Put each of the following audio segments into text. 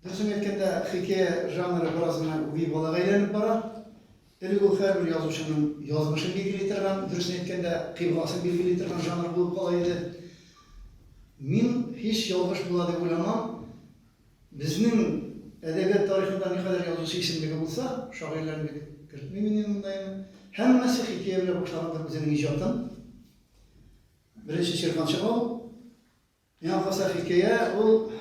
Дұрысын еткенде хикая жанры біразына өгей балаға айленіп бара. Әлі ол әрбір жазушының жазмышын белгілей тұрған, дұрысын еткенде қибғасын белгілей тұрған жанр болып қалайды. Мен еш жалғыш болады деп ойламам. Біздің әдебиет тарихында не қадар жазушы есімдігі болса, шағирлерін кіртмеймін мұндаймын. Әммәсі хикая біле башлағандар біздің ижатын. Бірінші Шерхан Шағал. Мен алқаса хикая ол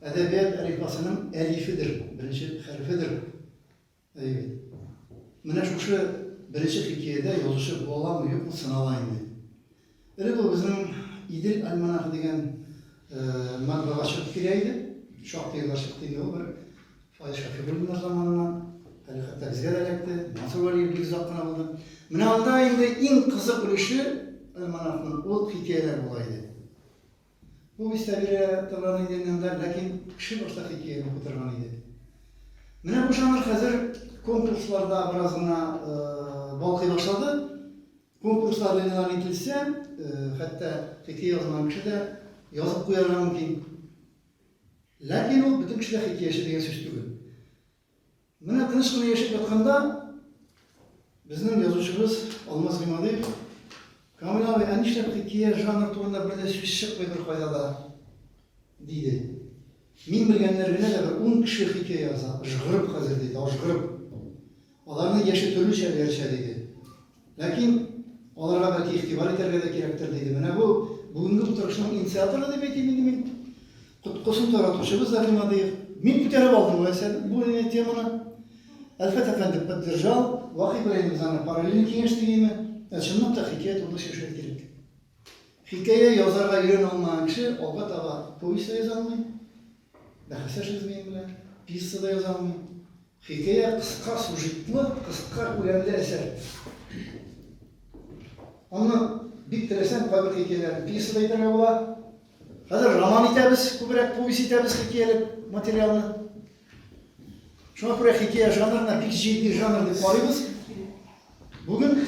әдебиет әлифбасының әлифідір, бірінші хәрфідір. Міне шушы бірінші хикаяда жазушы боламы жоқ, бұл сыналайын. Әлі бұл біздің İdil Almanakı деген matbaa шығып келейді. Шоқ деген шығып келейді ол бір Файыз Шафиғұлдың заманынан. Әлі қатта бізге де әлекті. Мансур Алиев бізге заққана болды. Міне алда енді ең қызық үліші Almanakның ол хикаялар болайды. Бұл истәбірі тұрған еденлер, ләкин кіші башта хикаялар отырған еді. Міне бұл жанр қазір конкурсларда біразына балқи башлады. Konkurslar ilan edilse, hatta hikaye yazılan kişi de yazıp koyarlar mümkün. Lakin o bütün kişiler hikayesi diye söz değil. Mene tınışkını yaşayıp yatkanda bizim yazıcımız Almaz Gimadiyev Kamil abi en işlep hikaye janr turunda bir de söz çıkmıyordur faydalar deydi. Min bilgenlerine de bir 10 kişi hikaye yazar. Jgırıp hazır deydi, jgırıp. Onların yaşı türlü şeyler dedi. Lakin Onlara belki ihtibar ederge de gerektir deydi. Mene bu, bugünkü bu tartışmanın inisiyatorları da bekleyin min. Kutkusun taratmışımız da Gimadiyev. Min küterip aldım o eser, bu temana. Elfet Efendi Beddirjal, Vakı Birey'in zanı paralelini kengeçtiğimi, Elçinlik da hikaye turda şeşret gerek. Hikaye yazarga yön olmayan kişi, albat ağa povist da yazalmayın, Behesseş yazmayın bile, piyasa da yazalmayın. Hikaye kıska sujetli, kıska ulemli eser. Onu bittirirsen kabir hikayeler piyasa da yeterli ola. Hazır roman itemiz, kubrak povist itemiz hikayeler materyalını. Şuna göre hikaye janrına pek ciddi janr deyip varıyız. Bugün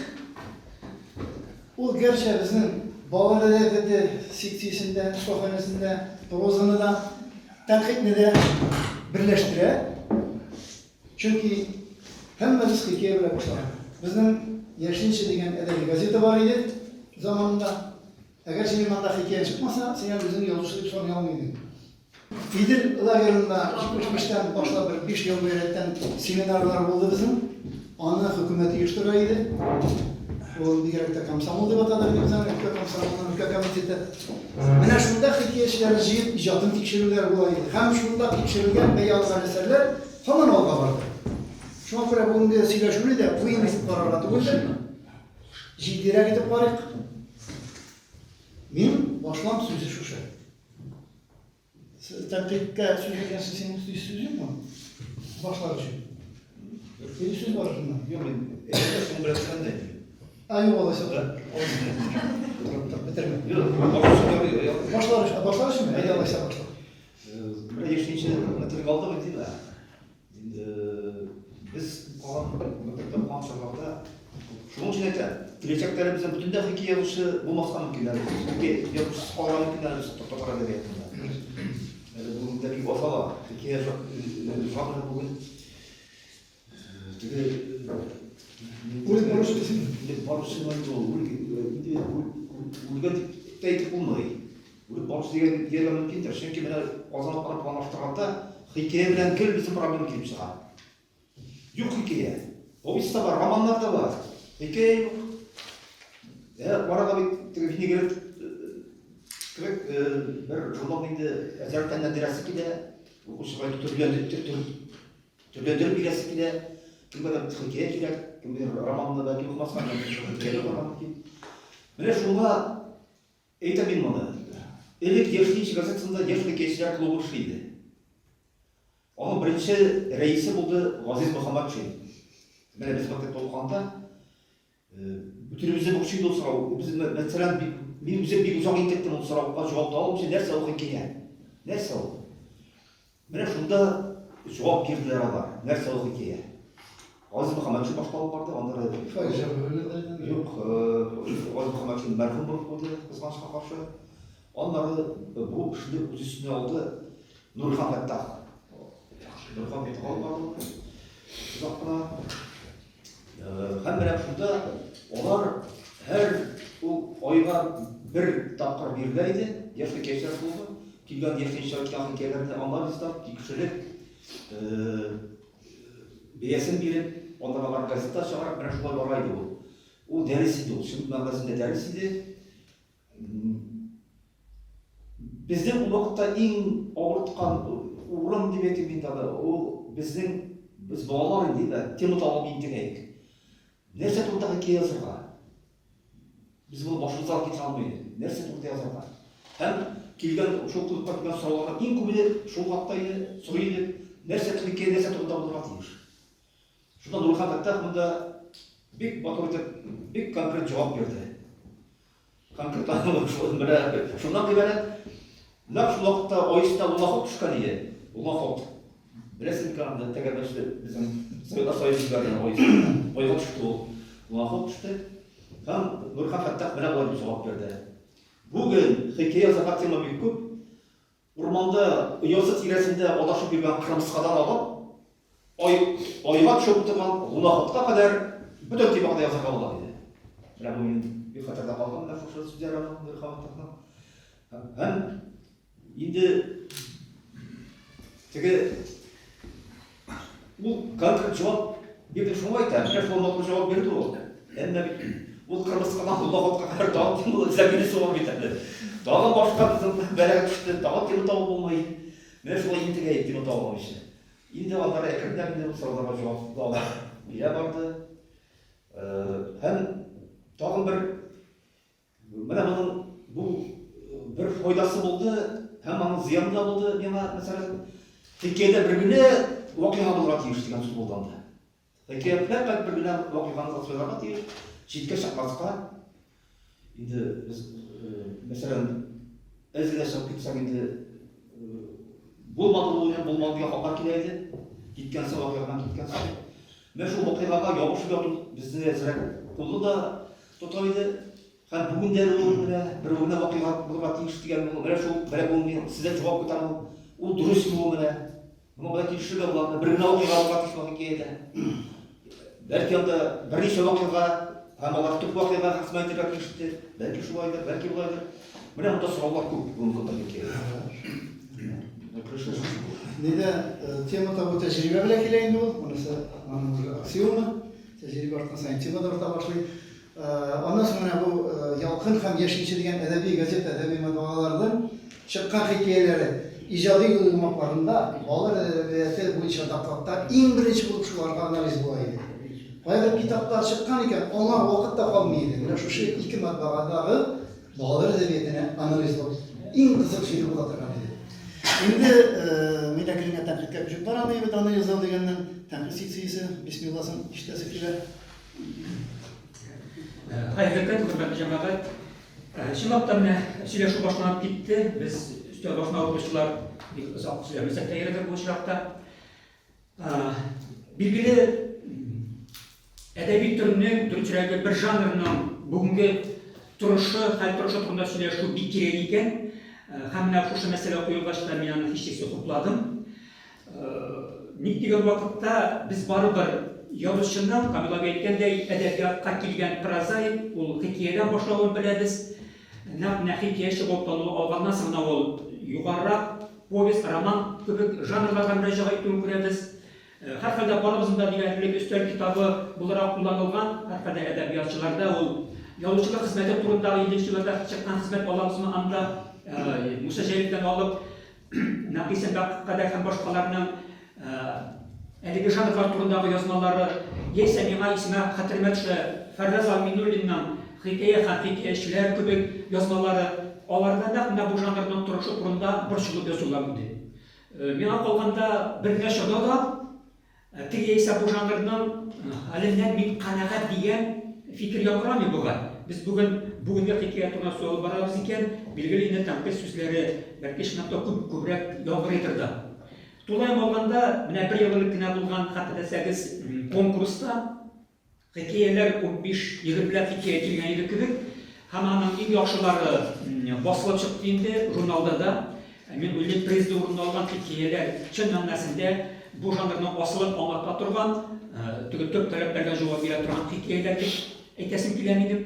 o gerçeği bizim Bağlar Edebiyatı seksiyesinde, sohanesinde, prozanı da, tenkitini de birleştire. Çünkü hem biz hikaye bile başladık. Bizim Yaşınçı degen edebi gazete var idi zamanında. Eğer senin manda hikaye çıkmasa, sen bizim yazıcılık son yalmıydı. İdil lagerinde 75'ten başlayıp 5 yıl öğreten seminerler oldu bizim. Ana hükümeti uyuşturaydı. O diğer komsomol deb atadı bizim ülke komsomolunun ülke komiteti. Mana şunda hikayeçiler jiyip ijodini tekshiruvlar bo'laydi. Ham şunda tekshirilgan beyazlar eserler hamon olga bordi. Şuna göre bugünkü söyleşimde de bu investit kararlatı bo'ldi. Jiddiroq etib qo'ydik. Men boshlam so'zi shu. Tanqidga so'zlagansiz sening so'zing mi? Boshlar uchun. Bir söz var mı? Yok, ben bıraksan da. Ay yok olası da. Bitirme. Yok, başlar için mi? Ay olası başlar. Bir yaşayınca materyal aldı mı değil mi? Biz kalan konuşmalarda şunun için de geleceklerimizde bütün de hikaye yazışı bulmakta mümkünler. Hikaye yazışı sonra mümkünler topraklar edebiyatında. Bugün de bir ortala hikaye janrı bugün Ulit barış kesin. Barışın ulga deyip bulmayı. Ulit barış degen yerler mümkündür. Çünkü mene kazanıp qarab planlaştırganda hikaye bilen gel bizim problem kelip çıkar. Yok hikaye. Povest da var, romanlar da var. Hikaye yok. Oraga bir gerek bir jurnal indi eserlerden dersi ki de okuşuğa türlendirip birisi ki de kimde hikaye gerek, kimde romanla belki olmazsa hikaye var ki. Mene şunga eytemin bunu. Elek yaşlı gazetesinde yaşlı kişiler klubu işleydi. Onun birinci reisi buldu Aziz Muhammadçı. Mene biz vakit olganda bütünümüzde bu şeyde olsa, biz mesela bize bir uzak intekten olsa, cevap da alıp, nerse o hikaye? Nerse o? Mene şunda cevap girdiler var, nerse o hikaye? Aziz Muhammadçı başta vardı, onlara yok, Aziz Muhammadçı'nın merhum oldu, kızgançlığa karşı. Onları bu işini üstüne aldı Nurhan Fettah. Нұрхан Бетқал барлығы. Ұзаққына. Һәм менә шунда олар һәр айға бір тапқыр бирелә. Яшьле кешеләр булды. Килгән яшьләр хикәяләрне анализлап, тикшереп, бәясен биреп, ondan var gazete çağırarak ben şöyle varaydı bu. O derisiydi o. Şimdi magazinde derisiydi. Bizden o vakitte en ağırtkan uğram demedim ben tabi. O biz bağlar değil mi? Temut alıp indireyik. Nerede turda hikaye yazırlar? Biz bunu başımıza alıp getirmeyiz. Nerede turda yazırlar? Hem kelgen şu kılıkta kelgen sorularga en köpüde şu vakittaydı, soruydu. Nerede hikaye, nerede turda bulurlar deymiş. Şundan Nurhan Fattah bunda bir otorite, bir konkret cevap verdi. Konkret anlamı şundan ibaret. Nak şu vakitte oysta Allah'a düşkan diye. Allah'a bilesin ki anda tekerleşti bizim sayıcılardan oyga düştü o. Allah'a düştü. Hem Nurhan Fattah bana böyle bir cevap verdi. Bugün hikaye Fatima Büyüküp ormanda Yosut tiresinde odaşıp bir kırmızıdan alıp oyga düşüp oturgan Allah'a kadar bütün tibaqda yazarga bolar edi. Mana bu men bir xatarda qolgan şu sözler alamın Nurhan Fattah'dan. Hem endi tege bu konkret cevap bir de şunu aytadi. Her formatlı cevap berdi o. Endi bu kırmızıdan Allah'a kadar dağıt bunu izlemeni so'rab ketadi. Dağın boshqa bizim belaga tushdi. Dağıt kim tavib bo'lmay. Mana shu intiga aytdim tavib işte. Endi onlara ekrandan so'rovlarga javob bera bordi. Hem tağın mana bunun bu bir foydası bo'ldi, hem onun ziyanı da bo'ldi. Mena mesela hikayede bir-birine voqea bo'lib tiyishdi degan so'z bo'lgandi. Hikoya faqat bir-birine voqeani tasvirlab tiyish, chetga chiqmasqa. Endi biz mesela ezilashib ketsak endi bo'lmadi bo'lmadiga xabar kelaydi. Ketgansa voqeadan ketgansa. Men shu voqeaga yopishib yotib bizni ezrak qo'lda da to'toydi. Hem bugün de bir voqea bo'lib tiyish degan mana shu bala bo'lgan sizga javob beraman. U durust bu mana. Buni bilan kelishishga bo'ladi. Bir voqea bo'lib tiyish kerak. Belki onda bir necha voqea ham ular tub voqeaga xizmat etib kelishdi. Belki shulaydir, belki bulaydir. Mana bunda savollar ko'p bo'lgan kerak. Nida temada bu tecrübe bilan kelaydi bu. Bunisi aksiyonu. Tecrübe ortadan sayin temada orta başlaydı. Ondan sonra bu Yalqın ham Yashinchi degan adabiy gazeta, adabiy matbuotlardan chiqqan hikoyalari ijodiy yurmoqlarida bolalar adabiyoti bo'yicha doktoratlar eng birinchi bo'lib shularga analiz bo'laydi. Qayerda kitoblar chiqqan ekan, onlar vaqtda qolmaydi. Mana shu ikki matbuotdagi bolalar adabiyotini analizlab eng qiziq şey bo'ladi. Endi men akringa tanqidga ko'chib boraman, bu dona yozilgandan tanqid seksiyasi bismillahsin ishtasi keladi. Hayırlı hürmetli cemaat. Şimdi haftamda söyleşi başlanıp gitti. Biz üstüne başına okuyucular bir uzak söylemesek de yeridir bu uçrakta. Bilgili edebi türünün, türkçülerde bir janrının bugünkü turuşu, hal turuşu turunda söyleşi bir kireyken hamle şu mesele okuyulgaçta ben hiçbirisi topladım. Nik degan vakitte biz baribir yazışından, Kamil abi aytgandek, edebiyatqa kelgan prozai, ul hikoyadan boshlanishini bilamiz. Hikoyachi bo'lib olgandan so'ng ul yuqoriroq povest, roman kabi janrlarga murojaat etishni ko'ramiz. Har holda bolamizda degan üstel kitobi bularga qo'llanilgan, har holda adabiyotchilarda ul yozuvchilik xizmati turidagi 7-yillarda chiqqan xizmat bolamizmi hamda Musajelikdan olib Naqisanbaq qadar ham boshqalarning Әлеге жанрлар турындагы язмалары яисә миңа исемә хәтеремә төшә Фәрваз Аминуллинның хикая һәм хикаячеләр кебек язмалары аларда да менә бу жанрның торышы турында борчылып язылган иде. Миңа калганда бер нәшә да теге яисә бу жанрның аленнән мин канагать дигән фикер яңгырамый буган. Biz бүгенге хикая турында сөйләп барабыз икән, билгеле инде тәнкыйть сүзләре бәлки шунда күбрәк яңгырыйдыр. Тулайым olganda, менә bir еллык кенә булган хәтерләсәгез конкурста хикаяләр 15-20 хикая килгән иде кебек, һәм аның иң яхшылары басылып чыкты инде журналда да. Мен ойлаймын, президент орнына алған хикаялар шын мәнісінде бұл жанрның асылын аңлата тұрған, түгел төп талаптарға жауап бере тұрған хикаялар деп айтасым келемін.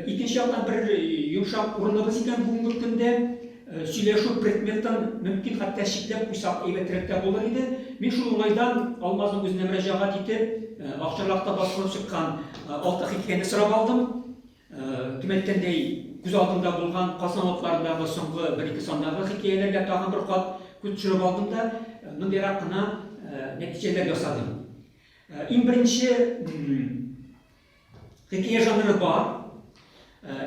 Екінші жақтан бір жұмшақ орнымыз екен бүгінгі күнде сөйлесу предметін мүмкін хатта шектеп қойсақ әйбәтіректе болар еді. Мен шул оңайдан Алмаздың өзіне мөрәжағат етіп, Ақчарлақта басылып шыққан 6 хикаяны сұрап алдым. Кім айткендей, көз алдымда болған Қазан отларындағы соңғы 1-2 сандағы хикаяларға тағын бір қат көз түсіріп алдым да, мындайрақ қана нәтижелер жасадым. Ең бірінші хикая жанры бар,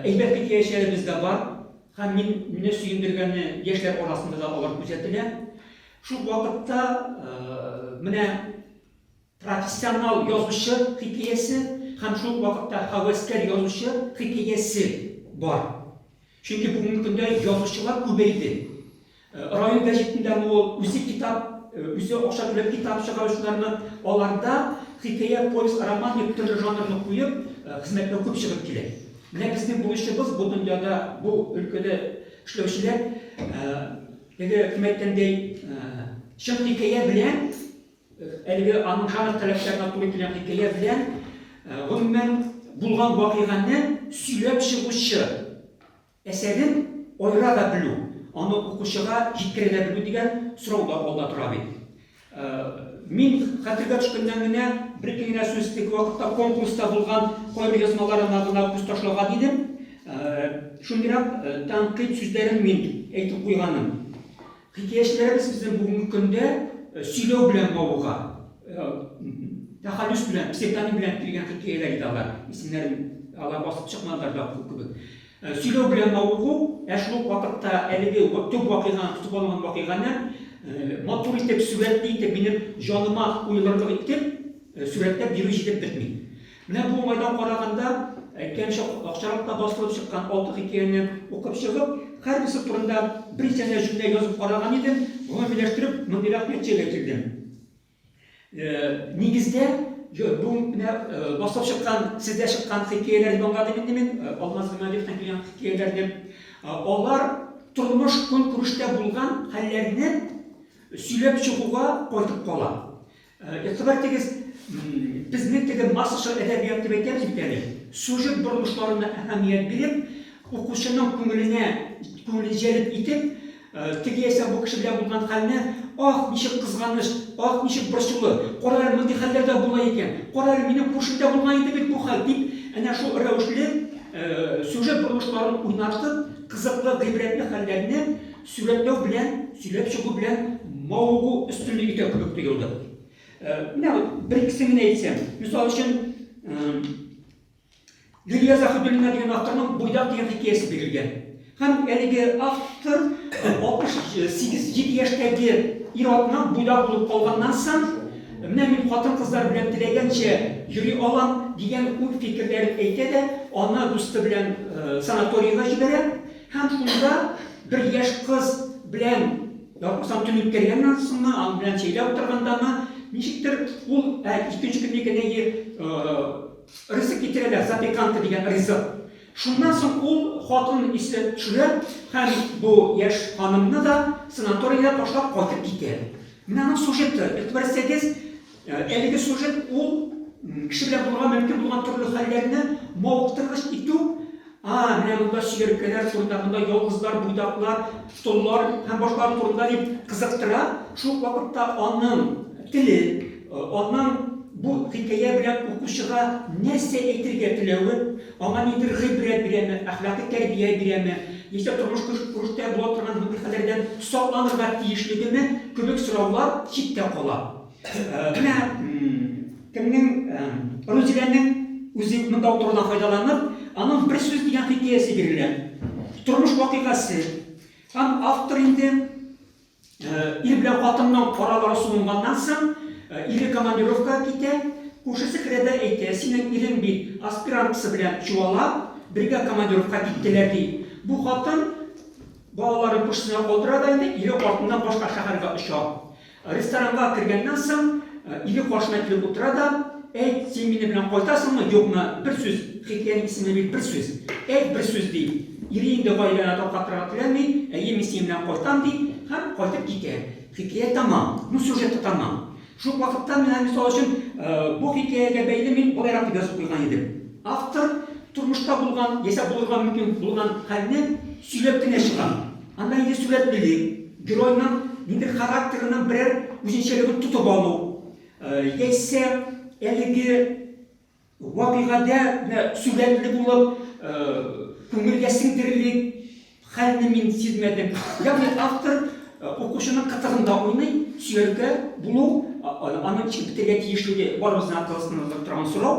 әйбәт хикаячыларыбыз да бар. Һәм мені сүйіндіргені яшьләр арасында да алар күзәтелә. Шул вакытта менә профессионал язучы хикаясы һәм шул вакытта хәвәскәр язучы хикаясы бар. Чөнки бүгенге көндә язучылар күбәйде. Район газетында ул үзе китап, үзе акча төләп китап чыгаручыларны аларда хикая, повесть, роман дип төрле жанрны куеп, хезмәткә күп чыгып килә. Менә безнең булышыбыз бу дөньяда, бу өлкәдә эшләүчеләр, кем әйткәндәй, чын хикая белән, әлеге аның жанр таләпләренә туры килгән хикая белән, гомумән булган вакыйганы сөйләп чыгучы әсәрен айыра да белү, аны укучыга җиткерә дә белү дигән сорау да алда тора бит. Мин хәтергә төшкәндән генә bir-iki генә сүз тик вакытта конкурста булган кайбер язмаларына гына күз ташлаган идем. Шундыйрак тәнкыйть сүзләрен мин әйтеп куйганым. Хикаячыларыбыз безнең бүгенге көндә сөйләү белән мавыга, тәхәллүс белән, псевдоним белән килгән хикаялар иде алар. Исемнәрен алар басып чыкмадылар да күп. Сөйләү белән мавыгу, шул вакытта әлеге төп вакыйганы, тотып алган вакыйганы матур итеп, сүрәтле итеп, минем җаныма уйларлык итеп сүрәтләп бирү җитеп бетми. Менә бу уңайдан караганда, әйткәнчә Акчарлакта басылып чыккан 6 хикаяны укып чыгып, һәрберсе турында бер җәнә җөмлә язып караган идем, моны биләштереп, мондыйрак нәтиҗәгә килдем. Нигездә, бу менә басылып чыккан, сездә чыккан хикаялар аңладым инде мин, Алмаз Гамәлиевтән килгән хикаяларны. Алар тормыш көнкүрештә булган хәлләрне сөйләп чыгуга кайтып кала. Игътибар итегез, безнең теге массаша әдәбият дип әйтәбез бит әле. Сюжет борылышларына әһәмият биреп, укучының күңелен җәлеп итеп, теге ясә бу кеше белән булган хәлне, ах, ничек кызганыч, ах, ничек борчулы, карар мондый хәлләрдә була икән, карар минем күршемдә булган иде бит бу хәл дип, әнә шул рәвешле сюжет борылышларын уйнатып, кызыклы, гыйбрәтле хәлләрне сүрәтләү белән, сөйләп чыгу белән мавыгу өстенлек итә кебек тоелды. Менә бер-икесен генә әйтсәм, мисал өчен Лилия Заһидуллина дигән авторның Буйдак дигән хикаясе бирелгән. Һәм әлеге автор 68-7 яшьтәге ир-атның буйдак булып калганнан соң, менә мин хатын-кызлар белән теләгәнчә йөри алам дигән уй фикерләрен әйтә дә, аны дусты белән санаторийга җибәрә. Һәм шунда bir яшь кыз белән Япсам төн үткәргәннән соң, аны белән сөйләп торгандамы, ничектер ул икенче көнне ризык китерәләр, запеканка дигән ризык. Шуннан соң ул хатын исе төшерә һәм бу яшь ханымны да санаторийга ташлап кайтып китә. Менә аның сюжеты, игътибар итсәгез, әлеге сюжет ул кеше белән булган мөмкин булган төрле хәлләрне мавыктыргыч итү, менә монда сөйләркәләр турында, монда ялгызлар, буйдаклар, столлар һәм башкалар турында дип кызыктыра. Шул вакытта аның теле, аның бу хикая белән укучыга нәрсә әйтергә теләве, аңа нидер гыйбрәт бирәме, әхлакый тәрбия бирәме, яисә тормыш күрештә була торган бу хәлләрдән сакланырга тиешлегеме кебек сораулар читтә кала. Менә кемнең Рузиләнең үзе монда утырудан файдаланып, аның бер сүз дигән хикаясе бирелгән. Тормыш вакыйгасы. Һәм автор инде ир белән хатынның аралары суынганнан соң ире командировка китә, күршесе керәдә әйтә, синең ирең бит аспиранткасы белән чуала, бергә командировка киттеләр ди. Бу хатын балаларын күршесенә калдыра да инде, ире артыннан башка шәһәргә оча. Ресторанга кергәннән соң ире каршына килеп утыра да, әйт, син мине белән кайтасыңмы, юкмы? Бер сүз, хикәянең исеме бит бер сүз. Әйт, бер сүз ди. Ире инде гаиләне таркатырга теләми, мин синең белән кайтам ди. һәм кайтып китә. Хикәя тамам, ну сюжеты тамам. Шул вакытта мен мисал өчен бу хикәягә бәйле мин булайрак дип язып куйган идем. Автор тормышта булган, яисә булырга мөмкин булган хәлне сөйләп кенә чыган. Анда инде сүрәтлелек, геройның ниндидер характерының берәр үзенчәлеген тотып алу, яисә әлеге вакыйгада сүрәтле булып, күңелгә сеңдерерлек хәлне мин сизмәдем. Ягъни автор укучының кытыгында уйный, сөйләргә булу, аның битәргә тиешлеге барыбызның акылсызлыгында торган сорау,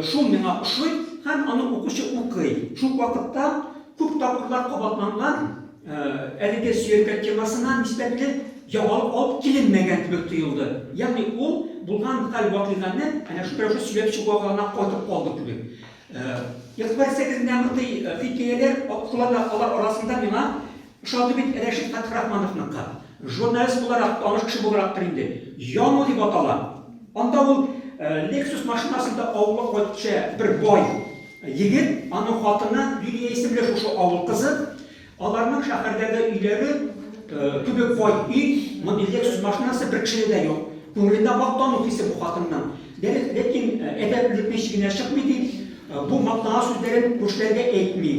шул миңа ошый һәм аны укучы укый. Шул вакытта күп тапкырлар кабатланган әлеге сөйләргә темасына нисбәтле ягалып алып киленмәгән кебек тоелды. Ягъни ул булган хәл вакыйганы әнә шул тәрәфе сөйләп чыгуга кайтып калды кебек. 28 нәмәти хикәяләр алар арасында миңа ошады бит Рәшит Фәтхрахмановныкы. Журналист буларак, таныш кеше буларактыр инде. Яну дип атала. Анда ул Lexus машинасында авылга кайтучы бер бай егет, аның хатыны Лилия исемле шушы авыл кызы. Аларның шәһәрдәге өйләре күбек бай үй, мондый Lexus машинасы бер кешедә юк. Күңелендә мактану хисе бу хатынның. Ләкин әдәплек ничегенә чыкмый, бу мактана сүзләрен күршеләргә әйтми.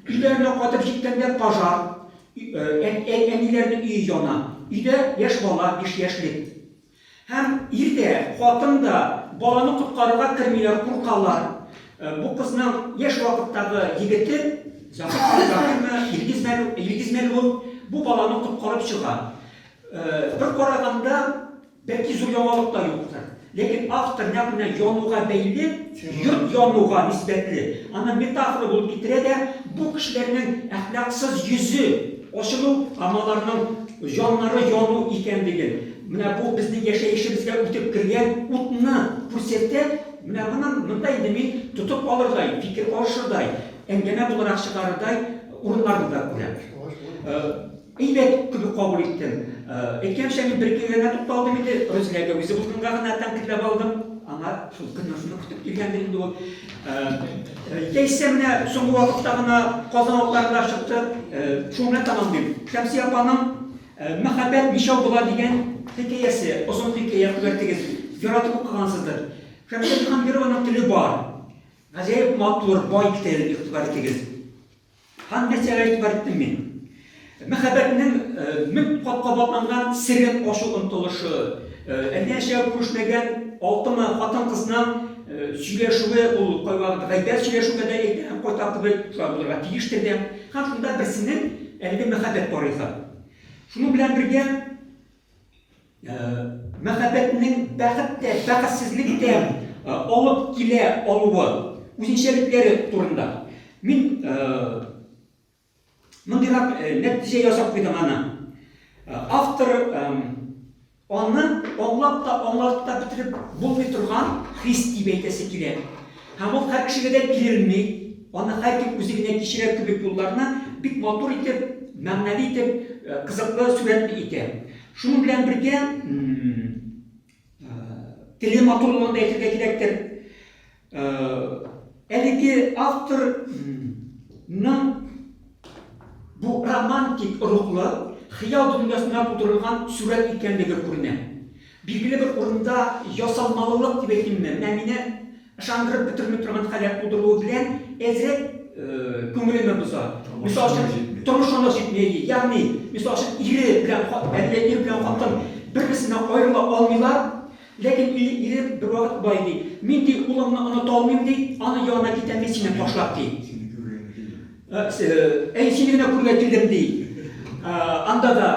Өйләренә кайтып җиткәндә пожар, әниләрнең өе яна. Өйдә яшь бала, 5 яшьлек. Һәм иртә хатын да баланы коткарырга кермиләр, куркалар. Бу кызның яшь вакыттагы егете, Илгиз Мәлү, бу баланы коткарып чыга. Бер караганда бәлки зур яңалык та юктыр. Ләкин автор нәкъ януга бәйле, йорт януга нисбәтле, аны метафора булып китерә дә, бу кешеләрнең әхлаксыз йөзе, ачылу амаларының җаннары яну икәнлеген, менә бу безнең яшәешебезгә үтеп кергән утны күрсәтә. Менә монда инде мин тотып алырдай, фикер алышырдай, әңгәмә буларак чыгарырдай урыннарны да күрәм. Әйбәт кебек кабул иттем. Әйткәнчә мин бер кирәгенә тукталдым инде, Рөзиләгә үзе булганга гына тәнкыйтьләп алдым. Аңа шул көнне көтеп килгәндер инде ул. Яисә менә соңгы вакытта гына Казан утларында чыкты, шуны тамамлыйм. Шәмсия апаның Мәхәббәт мишау була дигән хикәясе, озын хикәя күрәтегез, яратып укыгансыздыр. Шәмсия Хангерованың теле бар. Гаҗәеп матур, бай теле игътибар итегез. Һәм нәрсәгә игътибар иттем мин? Мәхәббәтнең мең кат кабатланган сирен ашу ынтылышы, әлләшә күрешмәгән алтымы хатын-кызның сөйләшүе, ул кайвакыт гайбәт сөйләшүгә дә әйтә, кайта кебек шулай булырга тиештер дә. Һәм шунда берсенең әлеге мәхәббәт бар иде. Шуның белән бергә мәхәббәтнең бәхеттә, бәхетсезлектә алып килә алуы, үзенчәлекләре турында. Мин мондыйрак нәтиҗә ясап куйдым аны. Автор аны аңлап та бетереп булмый торган хис дип әйтәсе килә. Һәм ул һәр кешегә дә бирелми, аны һәркем үзе генә кичерә кебек юлларны бик матур итеп, мәгънәле итеп, кызыклы сүрәтле итә. Шуның белән бергә теле матурлыгын да әйтергә кирәктер. Әлеге авторның бу романтик рухлы, хыял дөньясына тудырылган сүрәт икәнлеге күренә. Билгеле бер урында ясалмалылык дип әйтимме, мине ышандырып бетерми торган халәт тудыруы белән әзрәк күңелемне боза. Мисал өчен тормышына җитмәй, ягъни мисал өчен ире белән хатын бер-берсеннән аерыла алмыйлар. Ләкин ире бер вакыт бай ди, мин ди улымны оныта алмыйм ди, аны янына китәм, мин сине ташлап ди. Сине генә күргә килдем ди. Анда да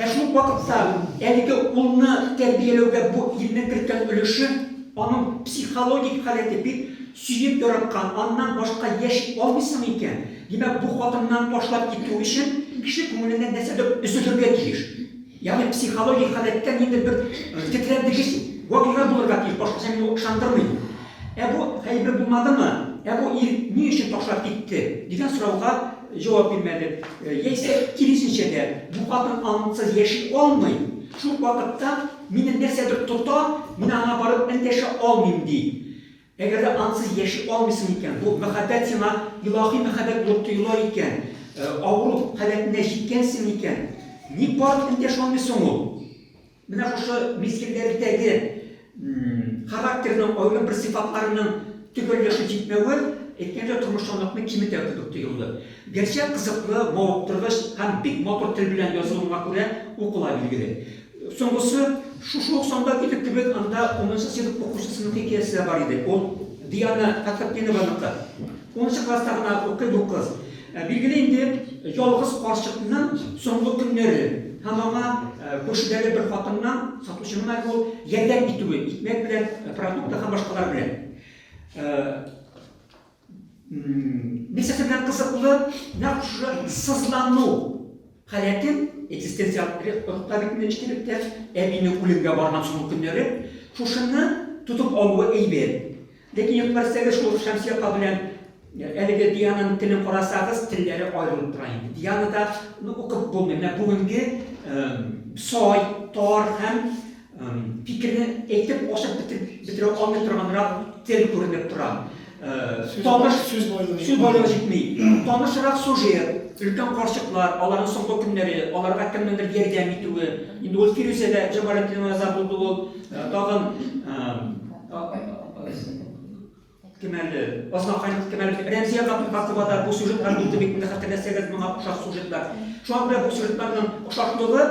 шул вакытта әлеге улны тәрбияләүгә бу илнең кергән өлеше, аның психологик халәте бик сөеп яраткан, аннан башка яши алмыйсың икән. Димәк, бу хатыннан ташлап китү өчен кеше күңеленнән нәрсәдер өзелергә тиеш. Ягъни психологик халәттән инде бер тетрәндегез вакыйга булырга тиеш, башкача мин ышандырмыйм. Бу хәйбер булмадымы? Бу ир ни өчен ташлап китте дигән сорауга җавап бирмәде. Яисә киресенчә дә, бу хатын ансыз яши алмый. Шул вакытта мине нәрсәдер тота, мин аңа барып эндәшә алмыйм ди. Әгәр ансыз яши алмыйсың икән, бу мәхәббәт сиңа илаһи мәхәббәт булып тоела икән, авыру халәтенә җиткәнсең икән, Ник барлық інде шоңы соңы. Мына жошы мезгілдердегі характерінің ойлы бір сипатларының түгелдеші жетмеуі еткенде тұрмышшанлықны кеміте өтіп түйілді. Gerçi қызықлы, мауықтырғыш, һәм бик мотор тіл білен жазылымға көре оқыла білгілі. Соңғысы, шушылық сонда кетіп кебек анда 10-шы сынып оқушысының хикаясы бар еді. Ол Диана Қатқапкенованыкі. 10-шы кластағына оқиды ол қыз. Белгілі енді жалғыз қаршықтынан соңғы күндері хамама көршідегі бір қатыннан сатушының ол ерден итуі, итмек білен, продукты һәм башқалар білен. Месесі білен қызықлы, нақшы сызлану халетін, экзистенциялық ұрықтабетінің іштерікте әбейінің өлімге барған соңғы күндері шушыны тұтып алуы әйбет. Лекен екбәрсегі шул Шәмсия қабілен әлігі Диананың тілін қарасағыз, тілдері айырылып тұрайын. Дианада оқып болмай, бүгінгі сай, тар һәм пікірні әйтіп, ашып бітіре алмай тұрғанырақ тіл көрініп тұрам. Сөз байлығы жетмей. Танышырақ сюжет, үлкен қаршықлар, алардың соңғы күндері, аларға кімніңдір ердем етуі. Енді ол Фирузеде Жамалетдин Азар болды ол, тағын кемәлі, Осман Қайнық кемәлі, Рәмзия Қатыбада бұл сюжетлар болды бекінде қатырласегіз мұға ұшақ сюжетлар. Шуанда бұл сюжетларының ұшақтығы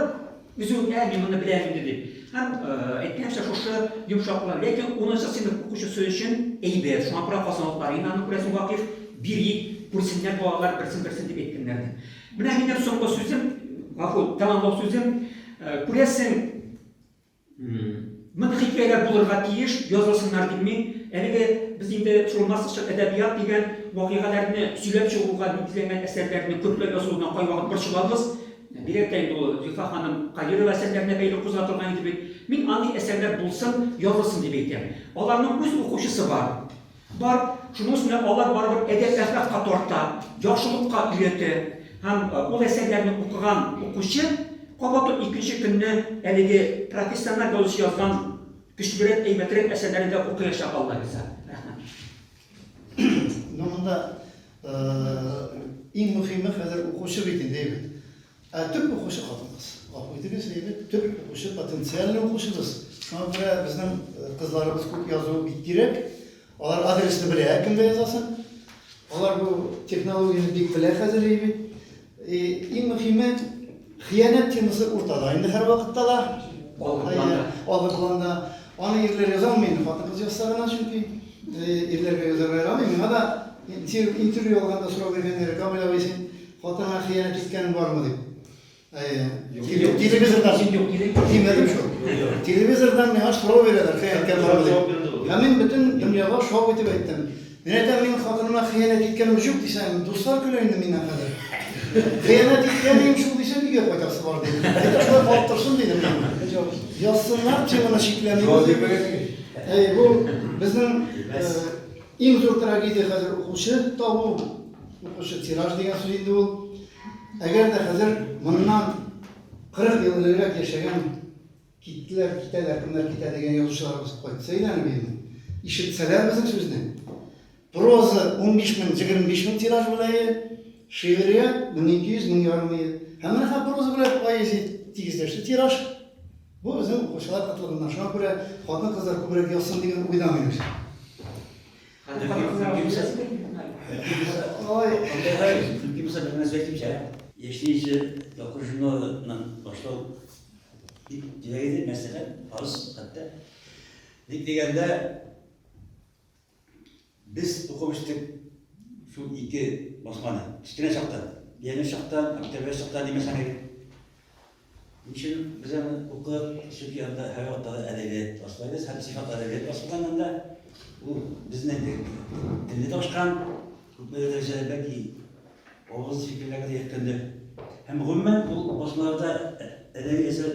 өзің әмін мұны біләмін деді. Һәм әйткенше шушы йомшаклар, ләкин 10-шы сыйныф укучысы өчен әйбәт. Шуңа күрә казаныклар, инаны күрәсең вакыйф бирик, күрсеннәр балалар берсен дип әйткәннәр. Менә минем соңгы сүзем, гафу, тәмамлау сүзем, күрәсең мын хикәяләр булырга тиеш, язылсыннар димми. Әлеге без инде шулмассыз әдәбият дигән вакыйгаларны сөйләп чыгуга нигезләнгән әсәрләрне күпләп язудан кайвакыт борчылабыз. Биректәйді ол Зифа ханым Кадирова әсәрләріне бәйлі қозғатылған еді бет. Мен аңды әсәрлер болсын, yazılsın деп ейтем. Оларның өз оқушысы бар. Бар, шының үстіне олар барып әдеп әхлаққа торта, яқшылыққа үйреті. Һәм ол әсәрләрні оқыған оқушы қабаты икенче көнне әлеге профессионал язушы язған күчлерек, әйбәтрек әсәрләрендә оқыяшақ Алла риза. Мұнда ең мұхимі қазір оқушы бетінде бет. Tüp okuşu katımız. Akıydığımız gibi tüp okuşu, potansiyelli okuşuduz. Şu an buraya bizim kızlarımız çok yazığı bittirek. Onlar adresini bile kimde yazasın. Onlar bu teknolojinin bir bile hazırlayıp. En mühimi hıyanet teması ortada. Şimdi her vakitte da algıplanda. Onu yerler yazamayın. Fatih kız yazsarına çünkü yerler yazamayın. Ama interview olganda soru verenlere Kamil abisin Fatih'e hıyanet etken var mı diye. Televizordan dinledim şu. Televizordan ne soru verirler hıyanet var mı diye. Hemen bütün dünyaya şok edip ettim. Neden benim hatıma hıyanet etken yok desem, dostlar küleyinde minna kadar. Hıyanet etkeniyim şu desem bir yapacaksı var dedim. Hatta şöyle kalktırsın dedim. Yazsınlar çemana şekleniyor. Bu bizim en zor tragediya hazır okuşu da bu. Okuşu tiraj degen sözüydü bu. Eğer de hazır bundan 40 yıl ileri yaşayan kitler, kimler degen yazıcılarımız koytsaydı benim. İşitseler bizim sözünü. Proza 15 bin, 25 bin tiraj bulayı, şiiriye 1200, 1020. Hemen ha proza bulayı poezi tigizleşti tiraj. Bu bizim okuşalar katılımından. Şuna göre kadın kızlar kübrek yazsın degen uydamayız. Ülkemize ben söyleyeyim şey. Yaşlayıcı okuyucunun başta direkt mesela az hatta. Dik degende biz okumuştuk şu iki basmanı. Çiftine şaktan, yeni şaktan, aktarbe şaktan demesen gerek. Niçin bize okuyup Türkiye'de hayatta edebiyat basmayız, hem sıfat edebiyat basmalarında bu bizden dilde başkan böyle derecede belki ağız fikirlerine de yakındı. Hem rümen bu basmalarda edebi eser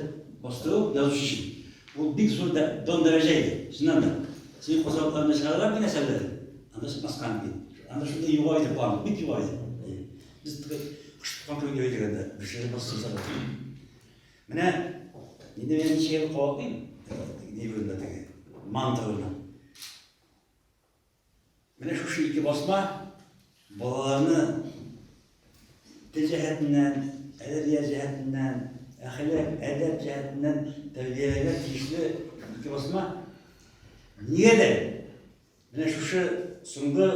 bastığı yazış için. Bu bir zor don dereceydi. Şundan da. Senin kozaltılar meseleler bir eserleri. Anlaşık maskan gibi. Anlaşık da yuvaydı bağlı, bit yuvaydı. Biz kuştuktan köyde öyle bir şey bastırsak atıyor. Mene, ne de ben şeyi kovalayayım. Ne böyle de mantığını. Mene şu iki basma balalarını dil cihetinden, edebiyat cihetinden, әхілі әдәп жәһәтінен тәрбиелеген тиішлі ике басма неге де міне шушы соңғы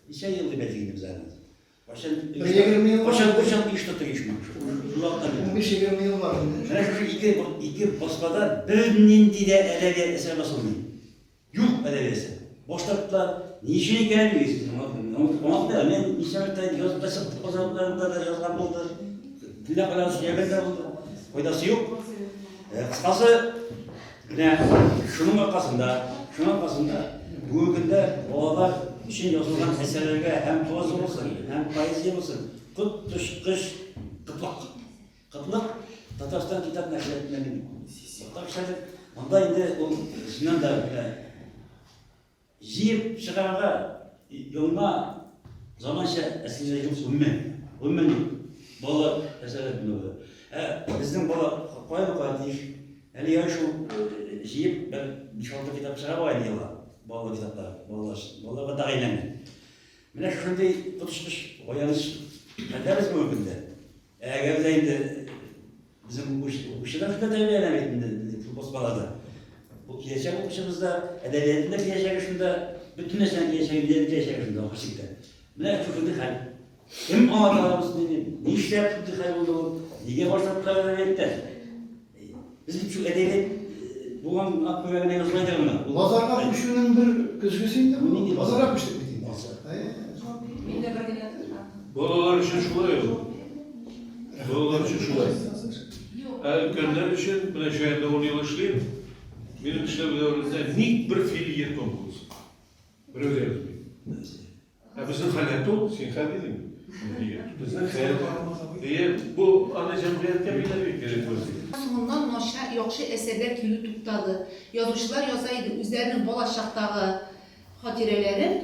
неше жылды бәтігінді біз әңіз. Bir 20 yıl var. Қашан еш тұтты ешмін. 15-20 yıl var. Міне шушы ике баспада бірінен де әдәбиет әсер басылмайды. Юқ әдәбиесі. Боштапта неше екенін білесіз. Оңақта мен нешеметтен жазып тасып қозғаларында да жазған болды. Тілі қалан сөйлеген де болды. Пайдасы жоқ. Қысқасы, шының арқасында бүгінгі күнде балалар үшін жазылған әсерлерге әм проза болсын, әм поэзия болсын, құт, тұшқыш, қытлық, Татарстан китап нәрселерінен онда енді ол шыннан да жиып шығарға жолына заманша әсерлер жоқ, өммен бала әсерлерін өгі. Біздің бала қойды дейік, әлі шу жиып бір 5-6 китап шыға қойды ела. Балалы кітаптар, балаларға дағайламын. Міне шындай тұтышқыш, ояныш қайтарыз мүмкінді. Әгер де енді біздің ұшыдан шында тәрбиелемейтінді бұл балада. Бұл келешек оқушымызда, әдәбиетінде келешек үшінде, bütün esen келешек үшінде оқышықта. Міне шындай қал. Кім аңатарымыз не işler шындай қал болды ол, неге баштапқа әдәбиетті? Біз şu әдәбиет Bulan akbörüne yazmaydı mı? Lazarga kuşunun bir közgüsüydü bu. Lazarga kuştuk biteyim. Bolalar için şulay yok. Bolalar için şulay. Ülkenler için ben şehirde 10 yıl işleyeyim. Benim işlev devrimde nik bir fiil yetom olsun. Bir öyle yazmayayım. Bizim hayatta ol, sen halledin. Bizim hayatta. Bu ana cemiyette bile bir gerek var. Sonundan noşa yokşu eserler külü tutladı. Yazıcılar yazaydı üzerinin bolaşaktağı hatirelerin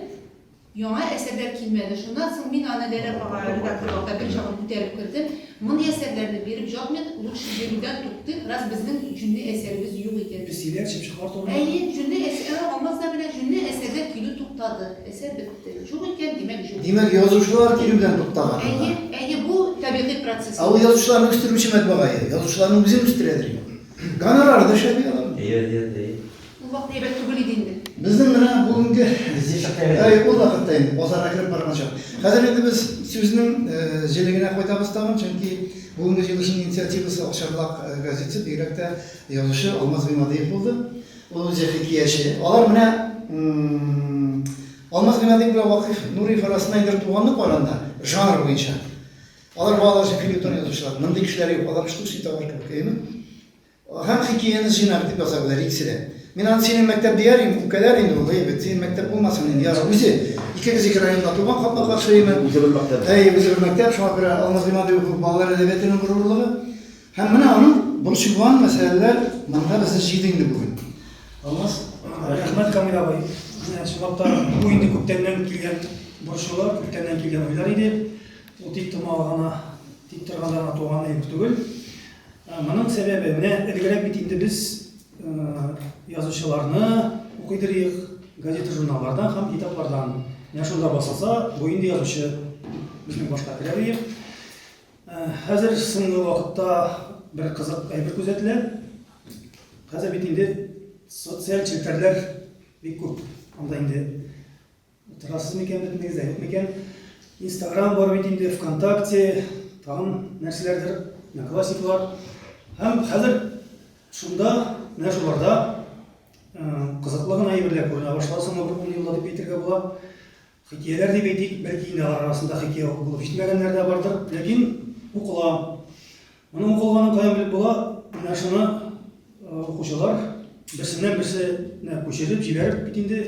yana eserler kilmedi. Şundan sonra min anelere bağırı redaktörlükte bir çağın müterip kırdım. Mun eserlerini verip jokmet, uluş şiirden tuttuk. Raz bizim cünlü eserimiz yok iken. Biz siler çıkıp çıkarttı onu. Cünlü eser olmaz da bile cünlü eserler külü tutladı. Eser bitti. Çok iken demek yok. Demek yazıcılar kilimden tuttular. Bu tabii proses. Ama yazıcıların üstürmüşüm etmegayı. Yazıcıların bizim üstüredir. Ganalar da şey diyorlar. Evet. Bu vakti evet tübül edindi. Bizden bana bugünkü o vakittayım. O zaman kirip barmaşak. Hazır endi biz sözünün jeligine koytabız tamam çünkü bugünkü yılışın inisiyativası Akşarlak gazetesi direkte yazışı Almaz Gıymadiyev oldu. O hikayesi. Onlar bana Almaz Gıymadiyev ile Vakıf Nuri Farasına indirip tuğanlık var anda. Janr boyunca. Onlar bağlarca filyoton yazmışlar. Mındı kişiler yok. Adam şu sita var ki hem hikayeniz jinaktip yazabilir ikisi de. Ben senin mektep diyerim, bu kadar indi o gıybet. Senin mektep olmasın indi. Ya bizi iki kez ikirayında tuğan kapma karşıyım. Bizi bir mektep. Şu an bir Almaz Gıymadiyev okuyup bağlar edebiyatının gururluğu. Hem bana onun burçuğun meseleler bana bizi jidindi bugün. Almaz? Rahmet Kamil abi. Şunlapta bu indi köptenden kilgen burçular, köptenden kilgen oylar idi. O tik tırmağına, tik tırganlarına tuğanı yok tügül. Bunun sebebi ne? Edgerek bitinde biz yazıcılarını okuyduruyoruz gazete jurnallardan hem kitaplardan. Ne şunda basılsa bu indi yazıcı bizim başka kireliyor. Hazır sınırlı vakitte bir kızık aybir gözetilir. Hazır bitinde sosyal çilterler bir köp. Onda indi tırasız mıken bitmeniz yok mıken? Instagram var bitinde, Vkontakte, tam nerselerdir, ne klasik var. Hem hazır şunda ne şularda kızıklığın ayıbırlar koyuna başlasın o 10 yılda da bitirge bula. Hikayeler de beydik, belki yine arasında hikaye bulup işitmeyenler de vardır. Lakin okula, onun okulganın kayan bilip bula, ne şunu okuşular, birisinden birisine köşerip, jiberip bitinde,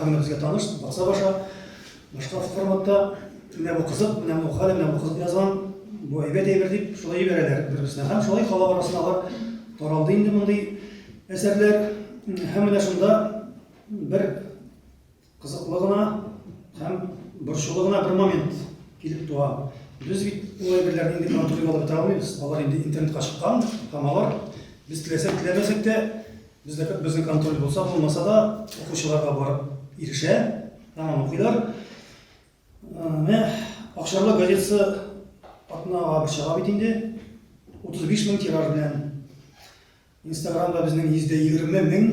hem bizge tanış, baksa başka formatta ne bu kızık, ne bu halim, ne bu kızık yazan, bu evet eyverdik, şulay verirler birbirine. Hem şulay kala arasında var, toraldı indi bunday eserler, hem de şunda bir kızıklığına, hem burçuluğuna bir moment gelip doğa. Biz olay birlerini indi kontrolü alıp bitiremeyiz. Onlar indi internet'e çıkan, tamalar. Biz tilemesek de bizden kontrolü olmasa da okuşularga barıp irişe, tamam okuylar. Akşarlı gazetesi atına bir çağa bitindi. 35 мең тираж белән. Инстаграмда безнең 120 мең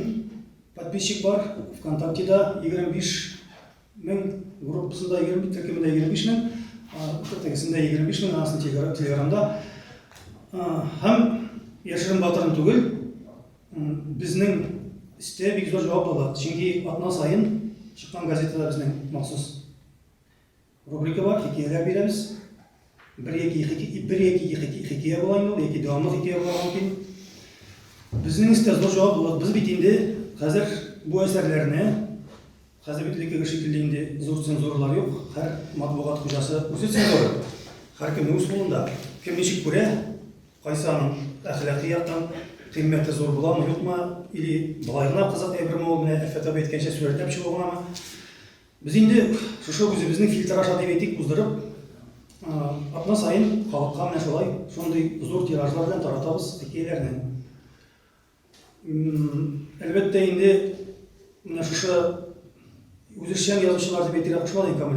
подписчик бар, ВКонтактеда 25 мең, группасында 20, төркемендә 25 мең, тегесендә 25 мең, анысын Телеграмда. Һәм яшерен батырын түгел, безнең истә бик зур җавап алды. Чөнки атна сайын чыккан газетада безнең махсус рубрика бар, хикәяләр бирәбез. Bir-iki hikaye bulayım, iki devamlı hikaye bulayım. Bizning istazor javob bo'ladi. Biz bitindi hozir bu eserlarni hozir bitlikka shekillindi zo'r senzorlar yo'q. Har matbuot xo'jasi o'zi senzor. Har kimning o'z qo'lida. Kim nechik ko'ra, qaysining axloqiyatdan qiymati zo'r bo'ladimi, yo'qmi, ili bulaygina qiziq Ibrimov bilan atab aytgancha suratlab chiqamanmi? Biz endi shu o'zimizning filtraj adabiyotni qo'zdirib atna sayın halkqa менә шулай шундый зур тиражлар белән таратабыз хикәяләрне. Әлбәттә инде менә шушы үзешчән язучылар дип әйтергә кушмады икән,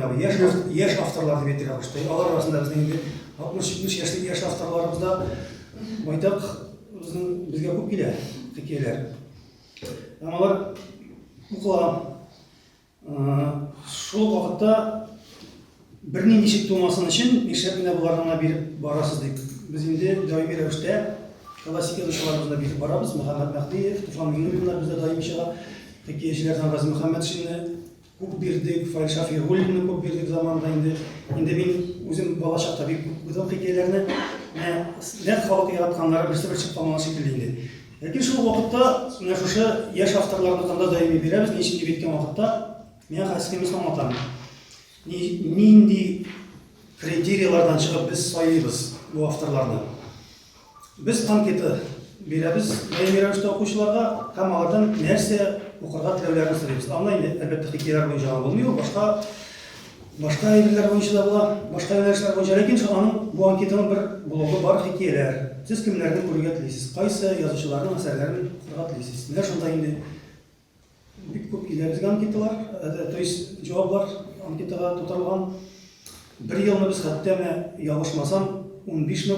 яшь авторлар дип әйтергә кушты. Алар арасында безнең инде 60-70 яшьлек яшь авторларыбызда байтак безгә күп килә хикәяләр. Алар укыла. Шул вакытта bir nişik tolmasının için işletmede bularına bir barasızlık. Biz şimdi daimi rəvişdə klasik yazıcılarımızda bir barabız. Muhammed Mehdiyev, Tufan Münir'inler bizde daimi şaha. Hikayecilerden Gazi Muhammed şimdi kub birdik, Fail Şafi Hulli'nin kub birdik zamanında indi. İndi ben özüm balaşaqda bir gıdam hikayelerini ne halkı yaratkanlara bir sefer çıkmamalı şekilde indi. Lakin şu vakitte şu yaş avtorlarını kanda daimi birəbiz. Ne için bitken vakitte men xaskemiz anlatam. Nindi kriteriyalardan çıkıp biz sayıyız bu avtorlarını. Biz anketi berəbiz, daimi rəvişdə oxucularga һәм алардан нәрсә укырга теләүләрен сорыйбыз. Анлайны әлбәттә хикәяләр буенча булмый, башка әйберләр буенча да була, башка юнәлешләр буенча, ләкин аның бу анкетаның бер блогы бар хикәяләр. Сез кемнәрне күрергә телисез? Кайсы язучыларның әсәрләрен укырга телисез? Менә шунда инде бик күп килә безгә анкеталар, то есть җаваплар анкетага тутырылган. Bir елны biz хәтта ялгышмасам 15 мең,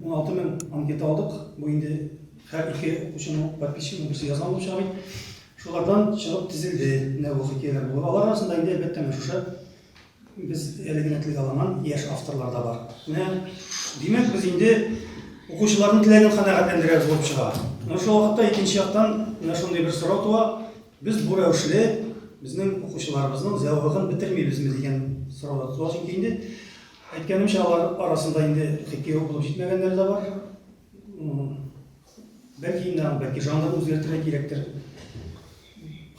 16 мең анкета алдык. Бу инде һәр ике укучының подписчигы берсе язган булып чыга бит. Шулардан чыгып тизилде, менә бу хикәяләр булды. Алар арасында инде әлбәттә шушы biz элегентлек алаган яшь авторлар да бар. Менә димәк без инде укучыларның теләген канәгатьләндерәбез булып чыга. Менә шул вакытта икенче яктан менә шундый бер сорау туа. Biz bu рәвешле безнең укучыларыбызның зәвыгын бетермибезме дигән сорауда туа. Чөнки инде әйткәнемчә алар арасында инде хикәя укылып җитмәгәннәр дә бар. Бәлки инде бәлки жанрын үзгәртергә кирәктер.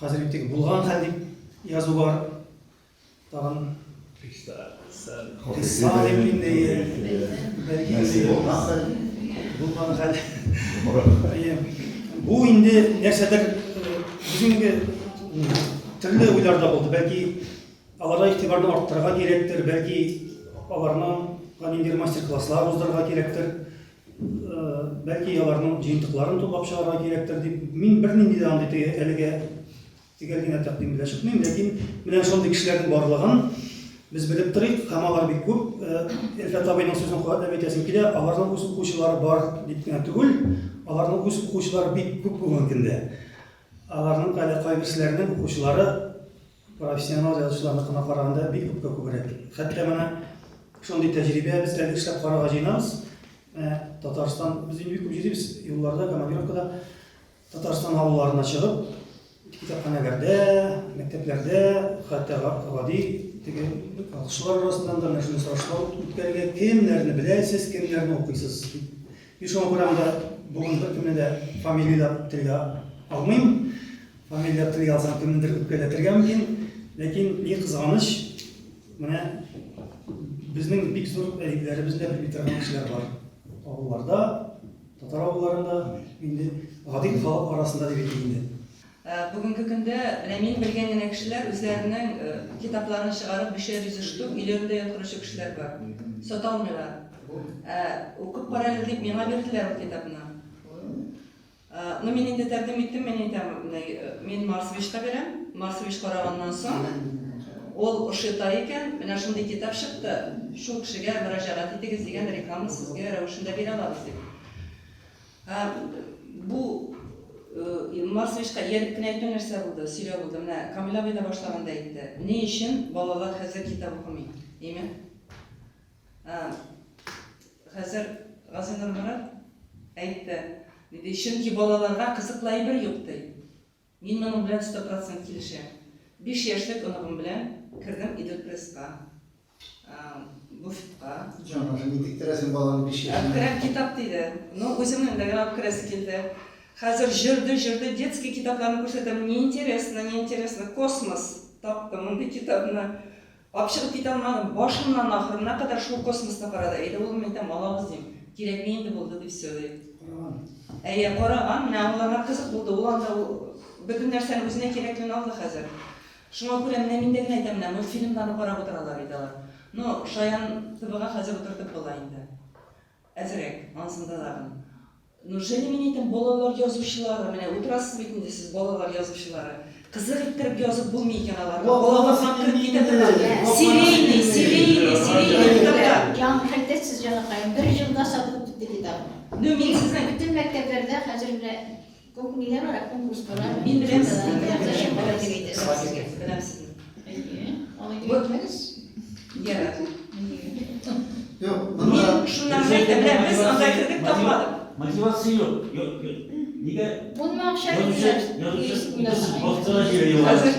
Хәзер бит булган хәл дип язу бар. Тагын bu indi нәрсәдер bizimki türlü уйларда булды. Бәлки аларга игътибарны арттырырга кирәктер, бәлки аларның ниндидер мастер-класслар уздырырга кирәктер, бәлки аларның җыентыкларын туплап чыгарга кирәктер дип мин бернинди дә андый әлегә тигән генә тәкъдим белән чыкмыйм, ләкин менә шундый кешеләрнең барлыгын biz bilib торыйк, һәм алар бик күп. Элфат абыйның сүзен куәтләп әйтәсем килә, аларның үз укучылары бар дип кенә түгел, аларның үз укучылары бик күп булган көндә. Аларның кайберсиләрнең укучылары профессионал язучыларга караганда бик күбрәк. Хәтта менә шундый тәҗрибә без әле эшләп карарга җыенабыз. Татарстан без инде бик күп җирибез, юлларда, командировкада Татарстан авылларына чыгып, китапханәләрдә, мәктәпләрдә, хәтта гади алышулар арасында да шундый сорашлар үткәргә, кемнәрне беләсез, кемнәрне укыйсыз. Мин шуңа күрә монда бүген беркемне дә фамилияләп телгә алмыйм. Фамилияләп телгә алсам кемнедер үпкәләтергә мөмкин. Ләкин ни кызганыч, менә безнең бик зур әйберләребез дә бик торган кешеләр бар. Авылларда, татар авылларында, инде гади халык арасында дип әйтелгән. Бүгінгі күнде мен білген генә кешеләр үзләренең китапларын чыгарып 500 штук үйләрендә яткыручы кешеләр бар. Сата алмыйлар. Укып карайлар дип миңа бирделәр бу китапны. Мин инде тәкъдим иттем, мин Марсовичка бирәм. Марсович караганнан соң ул ошыта икән, менә шундый китап чыкты. Шул кешегә мөрәҗәгать итегез дигән реклама сезгә рәвешендә бирә алабыз дип. Bu Marsvişka yerip kine aytı nerse buldu, söylüyor buldu. Kamil abi de başlaganda aytdı. Ne için balalar hazır kitap okumayı, değil mi? Hazır Gaziler Murat aytdı. Dedi, çünkü balalarga kızıklayı bir yok deydi. Мен bunun bilen 100% kilişim. 5 yaşlık onum bilen kirdim İdil Pres'ka, Bufik'a. Canım, diktiresin balanı bir şey. Kirem kitap deydi. No, özümün de kirem kiresi keldi. Hazır jırdı, детский kitaplarını ko'rsatam. Ne интересно, kosmos tapdım. Bunday kitapni opchiq ketolmadim. Boshimdan oxirina qadar shu kosmosni qaradi. Endi u men aytam, "Olamiz" deyim. Kerakli endi bo'ldi deb so'raydi. Qaragan, mana ularga qiziq bo'ldi. Ularda bütün narsani o'zine kerakligini oldi hozir. Shunga ko'ra men mendagini aytaman, multfilmlarni qarab o'tiralar edilar. No, Shoyan TV'ga hozir o'tirib bo'laydi. Azrak, ansindalarim. Nurjeli men aytam, bolalar yozuvchilari, mana o'tirasiz bitindi siz bolalar yozuvchilari. Qiziq ettirib yozib bo'lmaygan ularga. Bolalar ham kirib ketadilar. Seriyli kitaplar. Yan kalitesiz canakayım. Bir yılda satılıp bitti kitap. No, men sizdan Bütün mekteplerde hazır bile konkurlar var, konkurslar var. men bilan Yaklaşım bana gireydi. bilan sizni. Onu görmeniz. Yara. Yok, Men shundan aytaman, biz anda kirdik topmadim. Motivasiya yok. Nega Bunun akşam yozuvchi boshqa joyga Hozir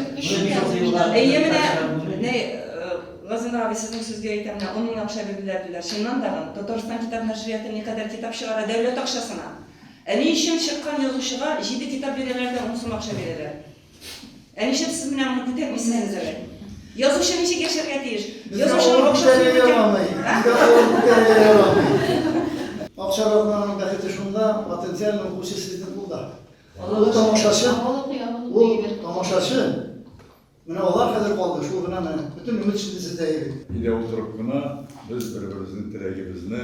yuboradi. ne G'azin abi sizning so'zga aytaman, 10 ming ақша berdilar dedilar. Shundan tag'in Tatariston kitob nashriyati ne qadar kitob chiqaradi davlat ақшасына. Ani ishim chiqqan yozuvchiga 7 kitob beradilar, 10 so'm ақша beradilar. Ani ishim siz bilan buni ko'tarmaysiz. Yozuvchi necha yasharga tegish? Yozuvchining Akşarlıkların beketi şunda, potansiyel nüfusu sizde burada. O tamaşaçı, Mine olar kadar kaldı, şu bina bütün ümit şimdi sizdeydi. İle oturup buna biz birbirimizin tilegimizni,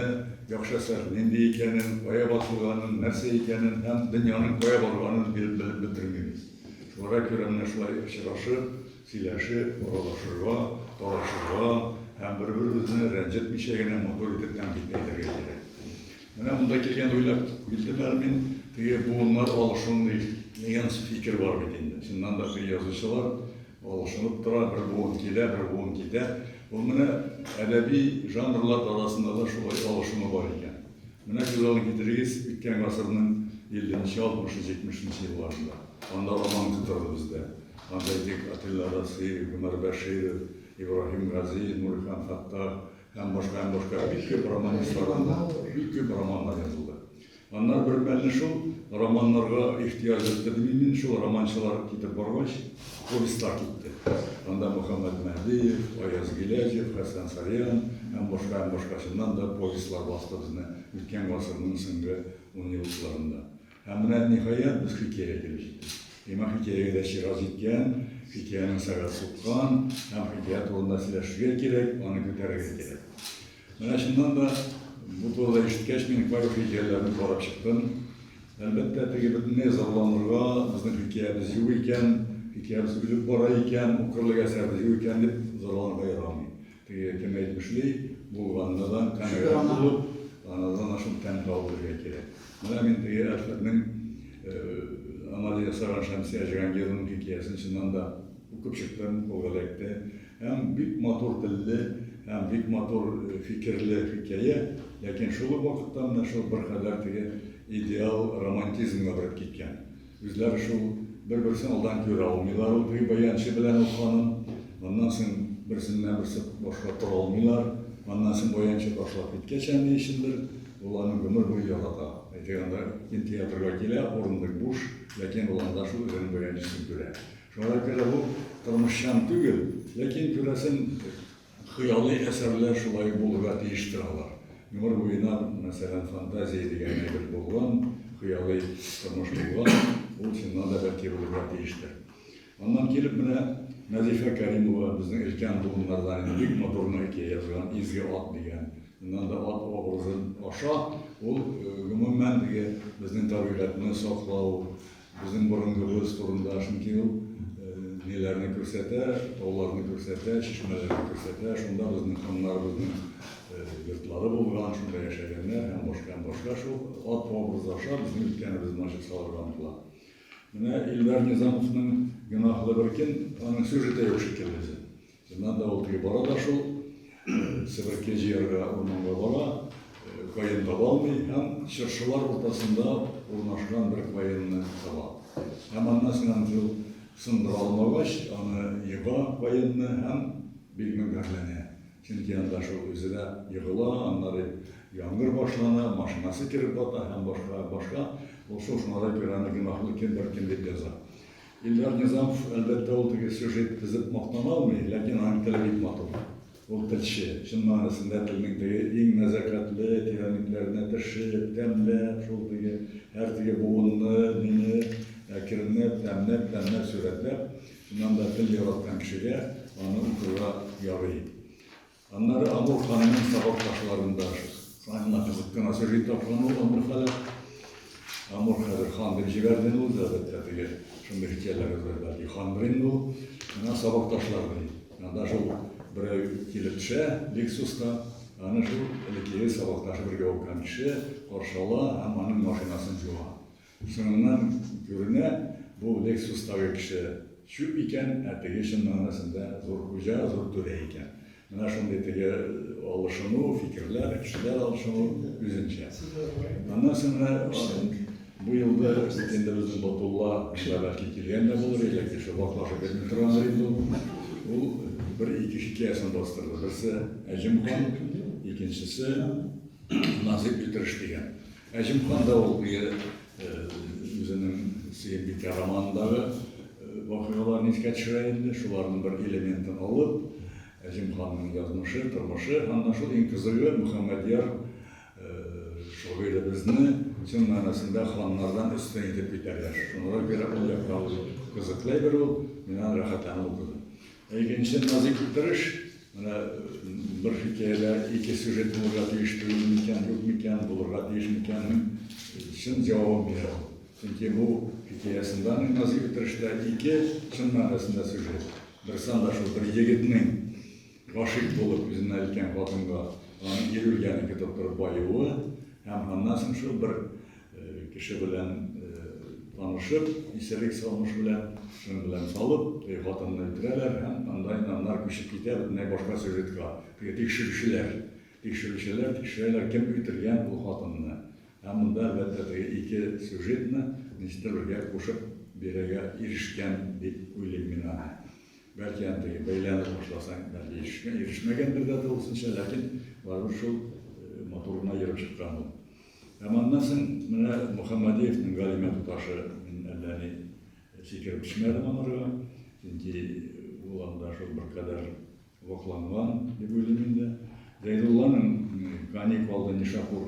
yakşasa nindi ikenin, koya basılganın, nerse ikenin, hem dünyanın koya barganını bilip bitirmemiz. Şura köremine şulay şıraşıp, sileşip, oralaşırga, dolaşırga, hem birbirimizni rencetmişegine motoritetten bitmeyler gerek. Mine bunda kelgen oylap bildilermin, diye bunlar alışın degan fikir var bitinde. Şundan da yazıcılar, alışılıp durar, bir boğun kide. Bu mene edebi janrlar arasında da şulay alışımı var iken. Mene güzel gidiririz, ütken asırının 50-60, 70 yıllarında. Onda roman tutardı bizde. Andaydik Atilla Arası, Ömer Beşir, İbrahim Gazi, Nurihan Fattah, hem başka bir köp romanistlarında, bir köp romanlar yazıldı. Onlar bir belli şu romanlarga ihtiyaç ettiğimin şu romançılar gidip barbaş, povestlar gitti. Onda Muhammed Mehdiyev, Ayaz Gilejev, Hasan Saryan, hem başkasından da povestlar bastı bizne, ülken asırının sınırı 10 yıllarında. Hem nihayet biz hikayeye geliştik. Ima hikayeye de şiraz etken, hikayenin sagat tutkan, hem hikaye turunda sileştiğe gerek, onu götürmeye gerek. Bana şundan da bu turda işitkeç benim var hikayelerini karab çıktım. Elbette bütün ne zarlanırga, bizim hikayemiz yok iken, hikayemiz bilip bara iken, okurluk eserde yok iken deyip zarlanırga yaramayın. Kim etmişliği, bulğandadan kanagat bulup, anadan aşım temel aldırga gerek. Bana ben elbetinin Anadolu'ya saran şemsiye çıkan yılın hikayesinin içinden de okup çıktım, o galekte. Hem büyük motor dilli, hem büyük motor fikirli hikaye. Lakin şolu vakittan da şu bir kadar ideal romantizmga birib ketgan. Bizler şu bir-birisini aldan ko'ra olmaylar, o bayanchi bilan o'qiganim, ondan so'ng birisinden birisi boshqa tura olmaylar, ondan so'ng bayanchi boshlab ketgacha deyishimdir, ularning umr bo'yi yorata. Aytganda, teatrga kelib, o'rindiq bo'sh, lakin ularda shu o'zini bayanchisini ko'radi. Shunga ko'ra bu turmushchan tugul, lakin ko'rasin xiyoliy asarlar shulay bo'lib deyishtiradilar. Ömür boyuna mesela fantaziya degan bir bo'lgan, xiyoliy turmush bo'lgan, bu shundan da belki bo'lib deyishdi. Ondan kelib mana Nazifa Karimova bizning ilkan bugunlardan ilk motorni yozgan Izgi ot degan. Bundan da ot obrazın aşağı, o umuman bizning tabiatni saqlaw, bizning burungi o'z turunda chunki nelarni ko'rsata, tog'larni ko'rsata, chishmalarni ko'rsata, shunda bizning qonlar, bizning yurtları bulgan, şunda yaşayanlar, hem başka şu at obrazlaşa bizim ülkemizin açık sağlaganlıkla. Mine İlber Nizamov'un günahlı birkin, onun süjete yok şekillezi. Bundan da olduğu bara da şu, Sibirkeci yerine ormanga bara, kayın tabalmay, hem şırşılar ortasında urnaşkan bir kayınını taba. Hem annasından sındır almagaç, onu yıga kayınını hem bilgin garlene. Çünkü yanda şu üzere yığıla, onları yağmur başlana, maşinası kirip bata, hem başka. O şunlara göre günahlı kim dep yazar. İlber Nizamov elbette olduğu süjet tizip maqtan almay, lakin hangi televik matur. O tilçi, şun manasında tilning en nezakatli, teoniklerine taşıyıp, temlep, şulduğu her tege boğunlu, nini, kirinlep, temlep suretlep, şundan da til yaratkan kişiye onu ukura yarayı. Onları Amur Hanım'ın sabah taşlarında, sanına kızıkkına süjet tapkanı olur falan. Amur Kadir Khandır Civerden o zaten diye şimdi hikayeler belki Khandır'ın o ana sabah taşlardı. Anda şu bir kilitçe Lexus'ta ana şu elektriği sabah taşı bir yolkan kişi Korşala amanın maşinasını juğa. Sonundan görüne bu Lexus'taki kişi şu iken ertegi şunun arasında zor kucağı zor töre iken. Mana şunda tege alışımı, fikirler, kişiler alışımı üzünce. Ondan sonra bu yılda kendi bizim Batullah belki kilyen de bulur, elektrik şubaklaşıp etme turanlarıydı. Bu bir iki hikayesini bastırdı. Birisi Ecim Khan, ikincisi Nazip Biltiriş diyen. Ecim Khan da olduğu üzerinin bir kahramanındağı vakıyalarını izge çırayındı. Şuların bir elementin alıp Ecim Khan'ın yazmışı, tırmışı, hatta şu en kızığı Muhammediyar şöyle bizni tüm manasında xanlardan üstün edip biterler. Şunlara göre o yapkalı kızıklay bir ol, minan rahatlanı okudu. İkinci Nazip Biltiriş, bir hikayede iki süjet bulurga değiştirilmişken, yok miken, bulurga değişmişken, şun cevabı bir ol. Çünkü bu hikayesinden Nazip Biltiriş'te iki şun manasında süjet. Bir sanda şu bir yigitinin gaşık bulup üzerine elken kadınga yürürgeni kitapları bayığı, hem anlasın şu bir kişi bilen tanışıp, iselik salmış bilen, şunu bilen salıp, kadını öldürürler, hem onlar küşüp gider, ne başka süjetka, tekşirişler kim öldürgen bu kadını. Hem bunda elbette iki süjetini nicedirge koşup birege erişken deyip uylayım belki yani beylerle başlasan belki erişmegendir de olsun şey, lakin var şu motoruna yarıp çıkan bu. Hemen nasıl Muhammediyev'nin galimet taşı ellerini çekirip çıkmadım onlara. Çünkü ulanda şu bir kadar vaklangan bir bölümünde. Zeydullah'ın kani kaldı Nişapur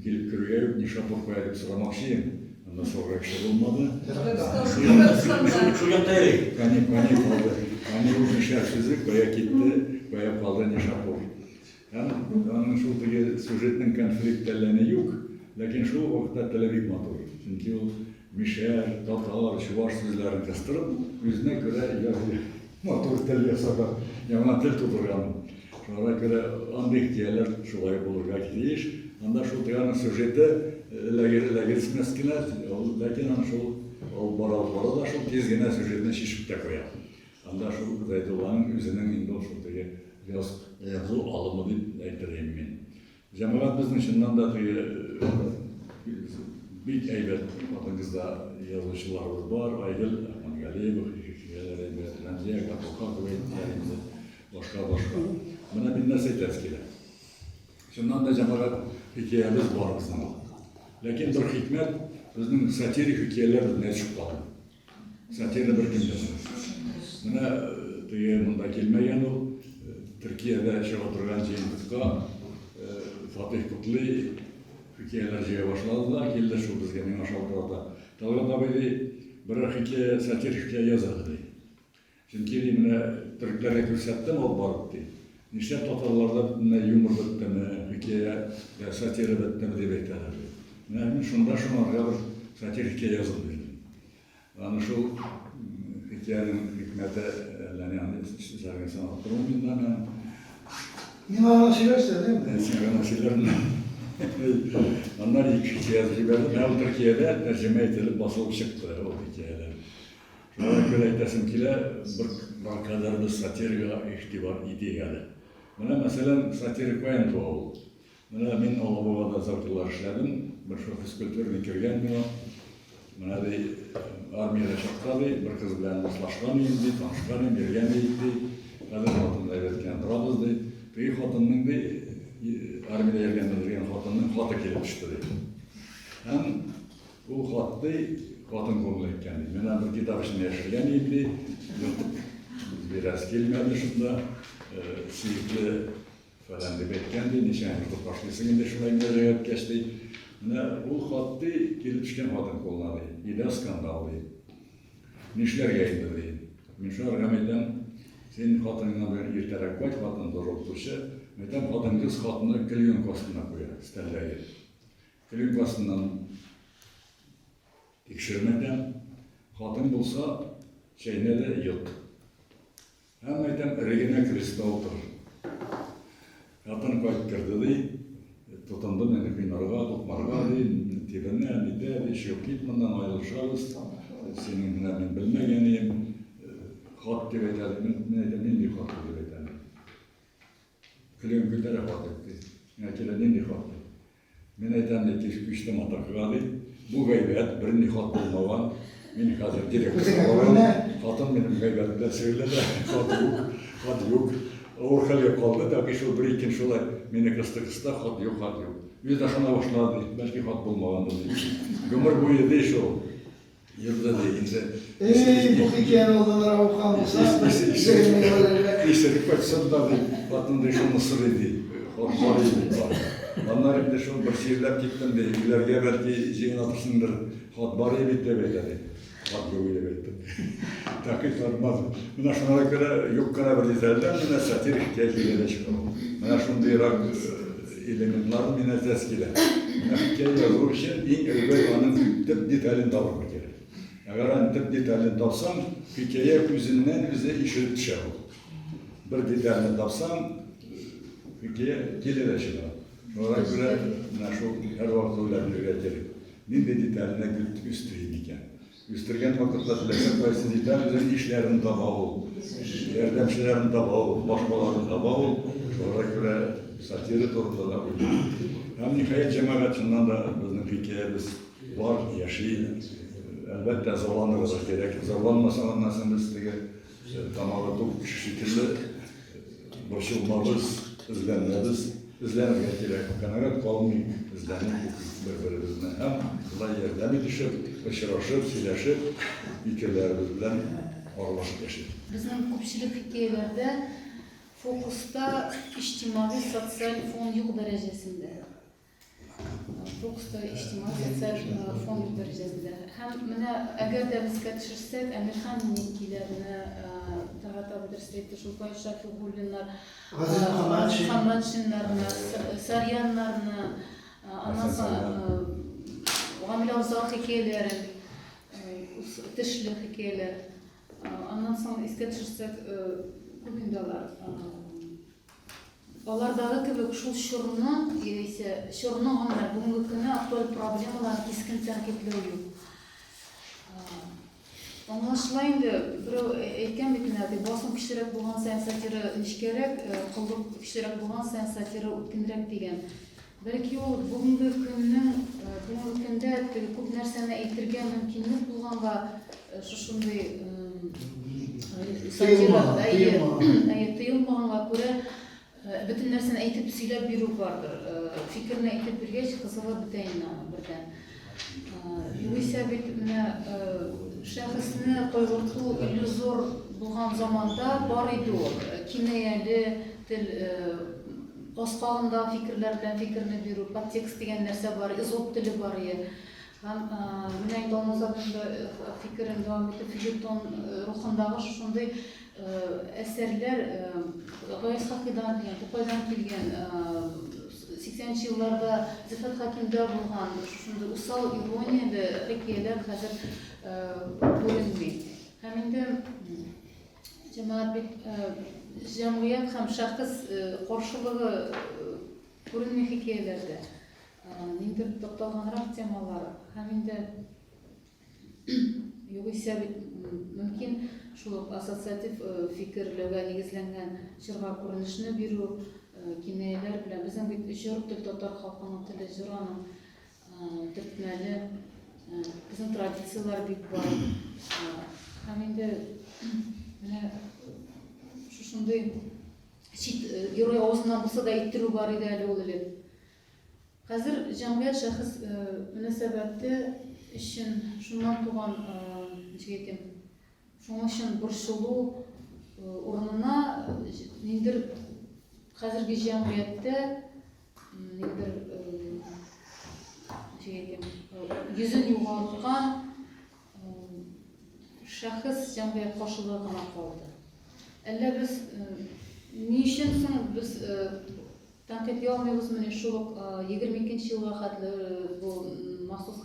gelip kürüye Nişapur koyarıp sıramakşıyım. Ondan sonra kişi olmadı. Şu yantayı. Kani kaldı. Kani bu nişapsızlık koya gitti, koya kaldı Nişapur. Yani onun şu süjetinin konfliktlerine yok. Lakin şu vakitte televik motor. Çünkü o Mişer, Tatar, Şuvaş sözlerini kastırıp yüzüne göre motor tel yasada, yana tel tuturgan. Şuna göre andık hikayeler şulay bulurga gidiyiş. Anda şu tıyanın süjeti lagirtmeskine, lakin şu bara da şu tezgine süjetini şişip de koyar. Anda şu Zeydullah'ın yüzünün indi o şu tıya yazı alımı deyip aytırayım ben. Cemaat bizim içinden de büyük eybet adınızda yazıcılarımız var. Aygül, Ahmet Galiyev'e, Remziye, Gatoka, Kuveyt'lerinde başka. Buna bir nesey tezkile. Şundan da cemaat hikayemiz var bizim. Lakin bir hikmet, bizim satirik hikayeler ne çıktı? Satiri bir kimdesiniz. Buna bunda kelmeyen o, Türkiye'de şey oturgan Ceyhindik'a Fatih Kutli hikayelerciye başladılar, geldi şu bizgenin aşağıda. Talga tabi bir hikaye, satir hikaye yazardı. Çünkü Türklere kürsattan ol barıptı. Nişte Tatarlarda yumur bitti mi, hikaye, satiri bitti mi diye beklerlerdi. Yani şunlarga bir satir hikaye yazıldı. Yani şu hikayenin hikmeti, yani sizlerge sanatlarım bilmem, Мен ағана сөйлерсіз, değil mi? Sen şeylerin onlar ilk hikayesi verdi. Türkiye'de tercüme edilip basılıp çıktı o hikayeler. Şuna göre aytasımkiler bir kadar da satirga ihtibar ideyalı. Buna mesela satirik koyan doğal. Buna men Alaboga'da zavkılar işledim. Bir şu fiskültürünü kirgen beni. Buna da armiyada şartladı. Bir kız bilen dostlaşkan indi, tanışkan indi, birgen indi. Kadın altında evetken durabızdı. Bir kadının da armiyada yergendirgen kadının katı kelip çıktı. Hem bu katı kadın konu etkendi. Ben bir kitap için yaşayan indi. Biraz kelmedi şunda. Siyikli falan deb etkendi. Nişan yurtub başlısın da şulay mürəccət keçdi. Bu katı kelip çıkan kadın kolunladı. İda skandaldı. Nişler yayınladı. Nişler rəməydən senin kadınla bir irterek var, kadın doğru tutuşu. Neden kadın kız kadını kilyon kostuna koyar, stelleyi. Kilyon kostundan tekşirmeden kadın bulsa şeyine de yok. Hem neden ergene kristı otur. Kadın kaykırdı tutandı beni binarga, tutmarga tibirine de iş yok gitmeden ayrılışarız. Senin ben bilmeyeniyim. Hat diye ederim, ne diye hat diye ederim. Kılın güldere hat etti. Yani kilenin diye hat etti. Ben ederim de güçte matakıgalı. Bu gaybet birini hat bulmavan. Beni hazır direkt kısalarım. Hatım benim gaybetimde söyledi. Hat yok. Orkalıya kaldı da ki şu bir ikin şolay. Beni kısta hat yok. Yüzde şuna başladı. Belki hat bulmavandı. Gömür boyu değil şu. Yılda deyince... Bu hikayenin olanlara okuyan olsa... İstedik kaçsın da batın da şu Mısır idi. Hormarıydı. Onlar bir şu bir şiirler gittim de ileride belki şeyin atısındır. Hormarıyı bitti bekledi. Hormarıyı bitti. Takip olmaz. Buna şunlara göre yok kadar bir izlerden buna satirik hikayeyle çıkalım. Buna şunu diyarak elementler bina teskiler. Hikaye yazılır için en evvel anın tip detayını davranmak gerek. Eğer antep detayını tavsam, hikaye yüzünden yüze işirit düşer olur. Bir detayını tavsam, hikaye gelir aşına. Şuna göre şu her vakit oylarını üretelim. Ne de detayına üstüreyim iken. Üstürgen vakitte dilesen koysun detay yüzün işlerini tabağı ol. Erdemşilerini tabağı ol, başkalarını tabağı ol. Şuna göre satiri torunda da uyuyor. Hem nihayet cemaatçından da bizim hikayemiz var, yaşayın. Elbette zorlanırız gerek. Zorlanmasan nasıl istediği tamamen çok şekilde başılmalıyız, izlenmeliyiz. İzlenmeye gerek. Kanaat kalmayı izlenip birbirimizle hem kolay yerden düşüp, başarışıp, sileşip, fikirlerimizle aralaşıp yaşayıp. Bizim köpçülük hikayelerde fokusta içtimai sosyal fon yok derecesinde. Fokusta içtimai sosyal fon yok derecesinde. Hem eğer de biz katışırsak, Amerikan yönetkilerine tahatabilirsek de şu Şafi Gullinler, Hamançinlerine, Saryanlarına, Gamile Uzak hikayelerin, Tışlı hikayeler, ondan sonra iskatışırsak Kukindalar. Onlardaki gibi şu şurunu onlar bugünkü güne aktual problemalar keskin terkipleri yok. Anlaşılayınca bir etken bitmedi. Basın kişilerek bulan sen satiri işkerek, kıldık kişilerek bulan sen satiri utkindirek degen. Belki o bugünkü günde köp narsani aytirgan mümkinlik bulganга şunday tıyılmaganга ko'ra bütün narsani aytib söylep berүү bardır. Fikrini aytib bergech qizig'i bitayin birden. Югыйса бит менә шәхесне кайгырту иллюзор булган заманда бар иде ул. Кинаяле тел Osqağında fikirler bilen fikrini bürü, podtekst degen nerse var, izop dili var ya. Hem Güney Dolmazabı'nda fikirin devam ettiği Filiton ruhundağı şunday eserler Gayes Hakidan diyen, Topay'dan kelgen 80'ci yıllarda Zifat Hakim'de bulgan şunday usal ironiya ve hikayeler hazır görünmeydi. Hem de cemaat bit Cemiyet hem şahıs karşılığı görünme hikayelerde nedir toplanan temalar hem de yoksa mümkün şu asosiyatif fikirlerle negizlenen şırga görünüşünü bir kineler bilen bizim bir jürüp de Tatar halkının tili jüranın türkmeni bizim tradisiyalar büyük var hem de şu şunday Euro ağzından bulsa da ittiru var ideali olabilir. Hazır cemiyet şahıs münasebette işin şundan tuğan şunun için burşulu ornuna nedir hazırki cemiyette nedir yüzün yuvarlıkan şahıs cemiyet koşuluğuna kaldı. Elle biz niçin biz tanket yapmıyoruz mene şu 22. yılga hatlı bu mahsus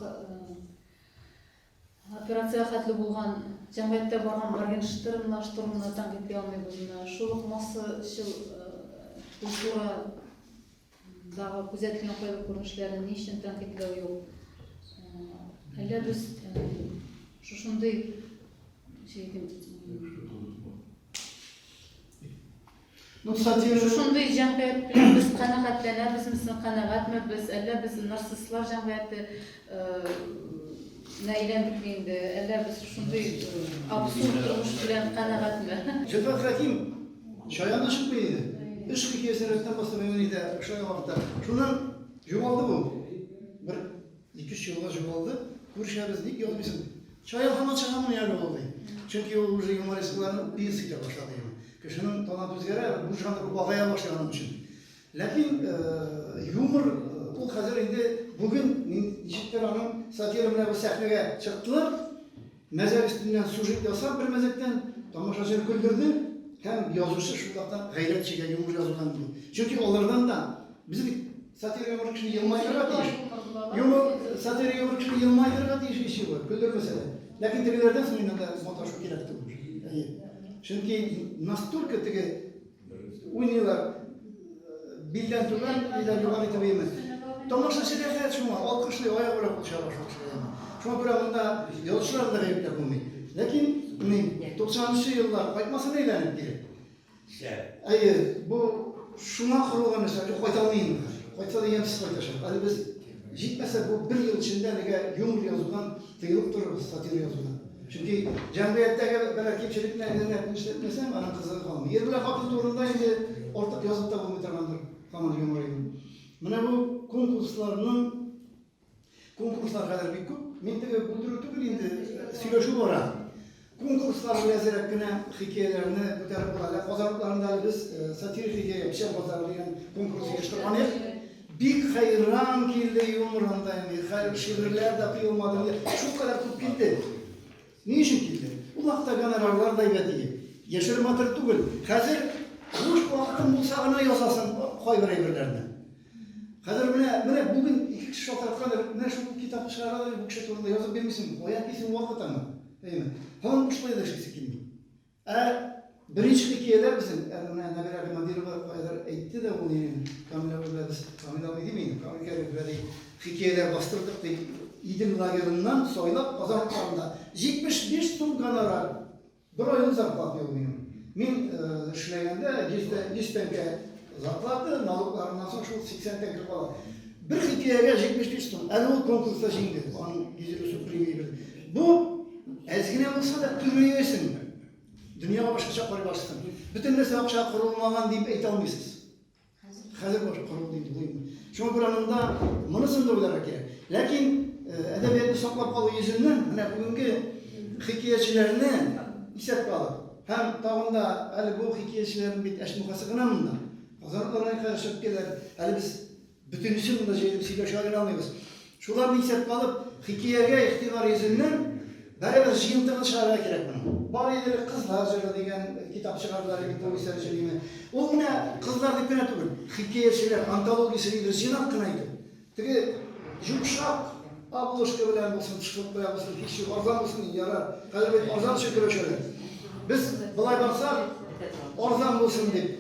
operatsiya hatlı bulgan cemiyette bargan bargenştırımlaştırımını tanket yapmıyoruz mene şu mahsus kultura daha güzelliğine koyup kuruluşların niçin tanketler yok. Elle biz şu şunday Şunday cemiyet bilen biz kanaatlanır, bizim kanaat mı biz, elle biz narsistler cemiyeti neylendirdiğinde, elle biz şunday absürt durmuş bilen kanaat mı? Şefak Hakim şayanlaşık mıydı? Üç hikayesini öğretten bahsetmemeydi şaya vakıtta. Şundan yuvaldı bu. Bir 2-3 yılda yuvaldı. Görüşeriz deyip yol bizim. Şaya hemen çıkamın yerli oldu. Çünkü o humoristlerin bir sıkıya başladı. Kışının tanıt üzere bu janrı bakaya başlayan için. Lakin humor o hazır indi bugün Nişitler Hanım satiyerimle bu sahneye çıktılar. Mezar üstünden sujet yazsa bir mezardan tamaşaçıları güldürdü. Hem yazıcı şuradan gayret çeken humor yazılan gibi. Çünkü onlardan da bizim satire humor kişi yılmaydıra değil. Humor satire humor kişi yılmaydıra değil işi var. Güldür mesela. Lakin tebelerden sonra da montaj gerekti olur. Çünkü nasıl ki oynuyorlar bilden tutan iler yuvarı tabiimiz. Tamaşaçılar her şey var. Alkışlıyor, ayağa bırakıp çalışıyor. Şuna göre bunda yolcular da kayıp yapılmıyor. Lakin 90'lı yıllar kayıtması neyle ilgili? Bu şuna kurulgan mesela koytalmayın. Koytalı yemsiz koytaşır. Hadi biz gitmese bu bir yıl içinde yumur yazılan teyilip durur, satire yazılan. Çünkü cemiyetteki rakipçilik ne işletmesem anam kızı kalmıyor. Yer bile fakir durumda indi ortak yazıp da bu mütemandır. Kamal yumuruydu. Buna bu konkurslar kadar bir kup. Mintege buldurdu bir indi siloşu var. Konkurslar yazarak yine hikayelerini bu taraflarla pazarlıklarında biz satir hikaye bir şey pazarlayan konkursu yaşamanı bir hayran kilde yumurundayım. Hayır şiirler de kıyılmadı. Şu kadar kup gitti. Niçin kildi? Ulakta ganararlar da ibadiyi. Yaşarım hatır tugul. Hazır boş vaktin bulsağına yazasın koy bireylerine. Hazır bugün iki kişi şokartkadır. Şu kitap çıkararlar bu kişi turunda yazıp vermişsin. Oyan kesin vakit ama. Değil mi? Hemen uçlayı da şeysi kildi. Birinci hikayeler bizim. Nagara Madiri var. Eğitti de bunu. Kamil abi değil miydi? Kamil Kerem hikayeler bastırdık da İdil lagerinden soylap pazarlıklarında 75 ton ganarar bir ayın zarflatı yok benim. Min işleyende 100 tenke zarflatı, nalıklarından sonra şu 80 tenke falan. Bir hikayeye 75 ton. O konkursta şimdi, onun gizli süpremiyi bildi. Bu ezgine olsa da türmeyesin. Dünya başka çapları başlasın. Bütün nesne akşam kurulmadan deyip eğit almışsınız. Hazır başka kurul deyip. Şuna buranında manısını da olarak gerek. Lakin edebiyatı saklap kalı yüzünden bugünkü hikayecilerini isep kalıp hem tağında bu hikayecilerin bir eşmukası kınamında pazarlıklarına karışıp gelir. Biz bütün işin bunda şeyle şair almıyoruz. Şularını isep kalıp hikayeye ihtibar yüzünden beraber jiyintini çıkarmaya gerek bunu. Bari kızlar söylediğin kitap çıkardılar gibi polisler söyleyeyim. O ne kızlar dipine tutun. Hikayeciler antologisidir, jinak kınaydı. Çünkü yumuşak ablaşka bilen olsun, çıkıp olsun, hiç arzan olsun yarar. Kadar bir arzan şekilde şöyle. Biz bulay baksak, arzan bolsun dep.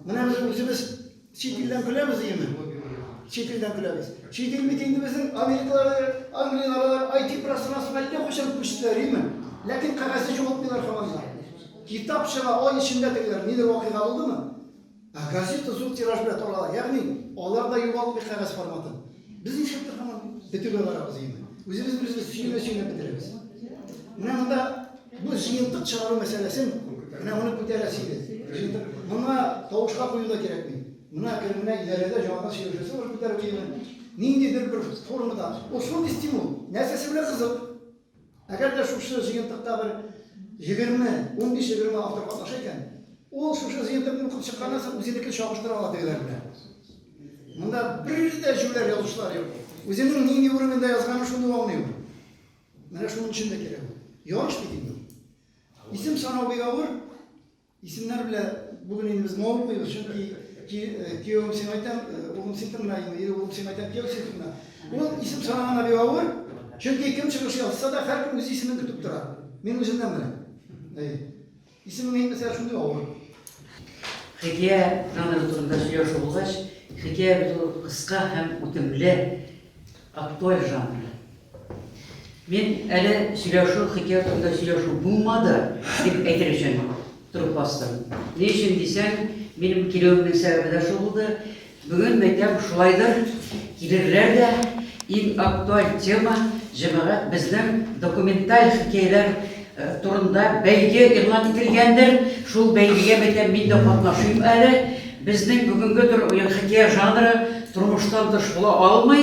Mana biz özümüz chet eldan kulamiz deymi? Chet eldan kulamiz. Chet el mitingde bizning Amerikalar, Angliyalar IT prostorsuna bilan qo'shilib qo'shdilar, deymi? Lekin qog'ozda jo'natmaylar hamma. Kitap çığa ay içinde tekrar nedir vakıa oldu mu? Gazete zor tiraj bilet olalar. Yani onlar da yuvalı bir kağıt formatı. Biz ne yaptık hemen bitiriyor varabız yine. Özümüz suyunu bitiririz. Bunda bu ziyintik çıkarı meselesi buna onu kuterasıydı. Buna tavuşka koyu da gerek mi? Buna kelimine ileride cevapta şey olursa onu kuterasıydı. Nindidir bir formada. O son stimul. Nesesi bile kızık. Eğer de şu ziyintikte bir 20-15-20 hafta katlaşırken o şu ziynetlerini okut çıkkandan sonra üzerindeki çağıştıra aladılar bile. Bunda bir de cümleler yazışlar yok. Üzerinin neyini vurumunda yazganı şunu anlıyor. Bana şunun içinde gerek. Yanlış bildim. İsim sana uygular. İsimler bile bugün elimiz ne olmuyor çünkü kiyom semaytan, oğlum sintimna, oğlum semaytan kiyom sintimna. O isim sana uygular. Çünkü kim çıkış yapsa da her gün öz ismini tutup durar. Men özümden bile. İsmim mesela şunu olur. Hikaye жанры турында сөйлеуші болғаш, хикая бұл қысқа һәм үтімлі, актуаль жанры. Мен әлі сөйлеуші, хикая турында сөйлеуші болмады деп айтыр үшін тұрып бастым. Не үшін десең, менің келуімнің сәбәбі де сол болды. Бүгін мәйтем шулайдыр, келерлер де ең актуаль тема жамағат біздің документаль хикаялар турында бәйге иғлан ителгәндер. Шул бәйгегә мәйтәм мин дә катнашыйм әле. Безнең бүгенге хикая жанры тормыштан тыш була алмый,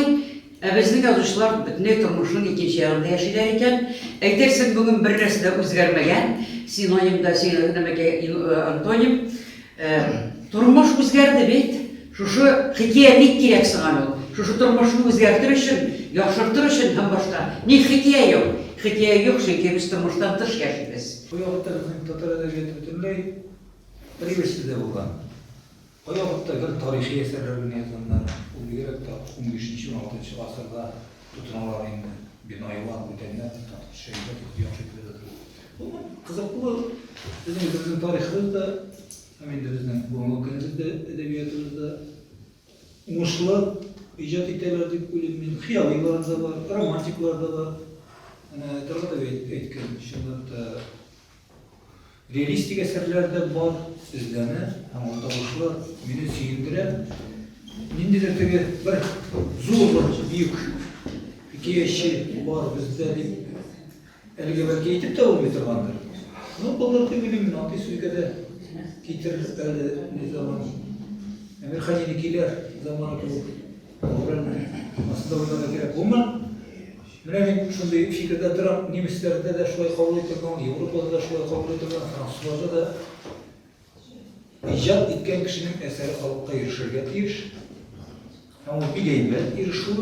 безнең язучылар бөтенләй тормышның икенче ягында яшиләр икән. Әйтерсең, бүген бер нәрсә дә үзгәрмәгән. Синонимда антоним. Тормыш үзгәрде бит. Шушы хикая ник кирәк сиңа ул? Шушы тормышны үзгәртер өчен, яхшыртыр өчен һәм башка. Ник хикая юк? Хикая юк, чөнки без тормыштан тыш яшибез. Bu yolda bizim Tatar edebiyatı bütünlüğü bir vesile bulgan. O yolda bir tarihi eserlerini yazanlar, bu gerek de 15. 16. asırda tutunaların binayılar bütünler şeyde tutuyor şekilde duruyor. Bu kızıklı bizim tarihimizde, hem de bizim bu günümüzde edebiyatımızda uğuşlu icat itelerdik bölümün hiyaliler de var, romantikler de var. Tarafta etken şimdi realistik eserlerde var izlene, ama orada boşlar beni seyindire. Nindidir tabi bir zor, büyük hikayeşi var bizde. Elge belki eğitip de olmuyor turbandır. Ama bunlar da bilimin altı suikada getirir ne zaman. Emir Halilikiler zamanı oranın aslında orada gerek olmaz. Ben şunday fikirde duran Nemisler'de de şöyle kabul ettirgen, Avrupa'da da şöyle kabul ettirgen, Fransızlarda da icat etken kişinin eseri halkka erişirge tiymiş. Ama bileyim ben, erişiyor,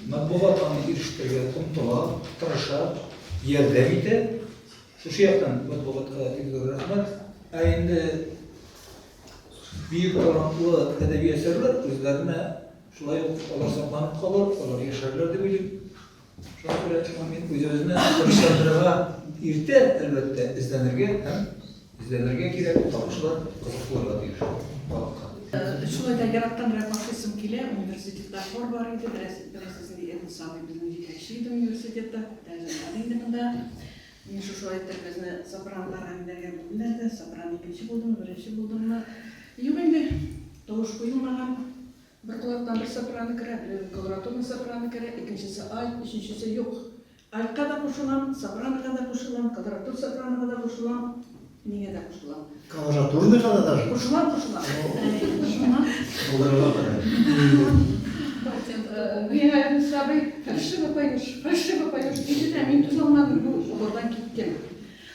matbuatlarını eriştirge umtula, tırışa, yerdem ite. Şu şeyden matbuatka tekrar rahmet. Aynı büyük orantılı edebi eserler özlerine şulay olar saklanıp kalır, olar yaşarlar da bileyim. Şu an böyle özüne karıştırdığa irte elbette izlenirge gerek tavuşlar kızıklarla diyor. Şulayda yarattan refahsızım kile, üniversitede for var idi, dersizinde edin sami bizim yeteşiydi üniversitede, dersen adındığında. Şu şulayda bizne sopranlar hangilerge bulundu, sopran ikinci buldum, birinci buldum mu. Yok indi, tavuş koyulmadan bir kulaktan bir sopranı kere, bir koloratonun sopranı kere, ikincisi alt, üçüncüsü yok. Alt kadar koşulan, sopranı kadar koşulan, koloraton sopranı kadar koşulan, niye de koşulan? Kolorator ne kadar da? Koşulan. Koşulan. Я sabay felsefe paylaş. İşte emin tuzlanmadım bu oradan gittim.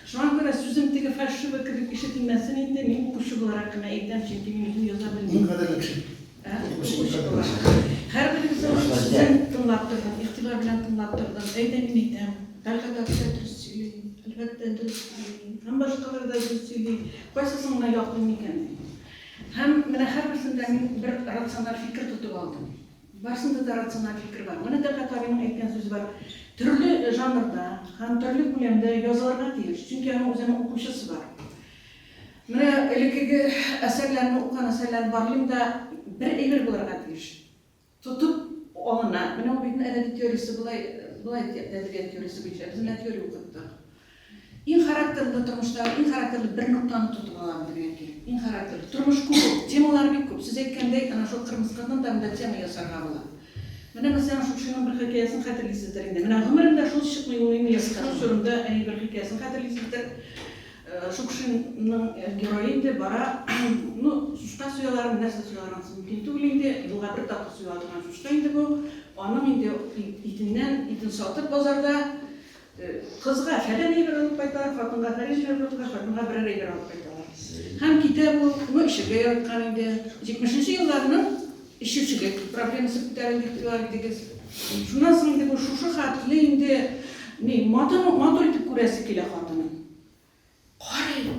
Şu an böyle sözümdeki felsefe kırık işitilmesini indemin kuşu olarak ne eğitim çünkü yüzünü yazabildim. Ne kadar yakışık? Her birimizin sözüm tınlattırdım, ihtibar bilen tınlattırdım, eğitimin eğitim. Elbette dürüst söyleyeyim, elbette dürüst söyleyeyim. Hem başkaları da dürüst söyleyeyim. Koysasınla yaptım iken. Hem her birisinden bir rasyonel fikir tutup aldım. Başında da rasyonel fikir var. Bana da Katarinin etken sözü var. Türlü janrda, hem türlü bilimde yazılarına değil. Çünkü onun üzerine okuşası var. Менә элекеге әсәрләрне укыган әсәрләр барлыгында бер әйбер булырга тиеш. Тотып алына. Менә ул бит әдәби теориясе булай әдәбият теориясе буенча без менә теория укыттык. Иң характерлы тормышта, иң характерлы бер ноктаны тотып алам дигән кирәк. Иң характерлы тормыш күп, темалар бик күп. Сез әйткәндәй, ана шул кырмыскадан да тема ясарга була. Менә мәсәлән шул кешенең бер хикәясен хәтерлисездер инде. Менә гомеремдә шул чыкмый ул инде яскан сурында әни бер хикәясен хәтерлисездер. Шул кешенең герое инде бара, ну, шушка суяларын, нәрсә суяларын мөмкин түгел инде. Елга бер тапкыр суялган шушка инде бу. Аның инде итен сатып базарда кызга фәлән әйбер алып кайталар, хатынга фәлән әйбер алып кайталар, хатынга бер әйбер алып кайталар. Һәм китап ул эшегә яраткан инде. 70-нче елларның эшчелек проблемасы күтәрелгән дигез. Шуннан соң инде бу шушы хәтле инде матур итеп күрәсе килә хатынын. Карый,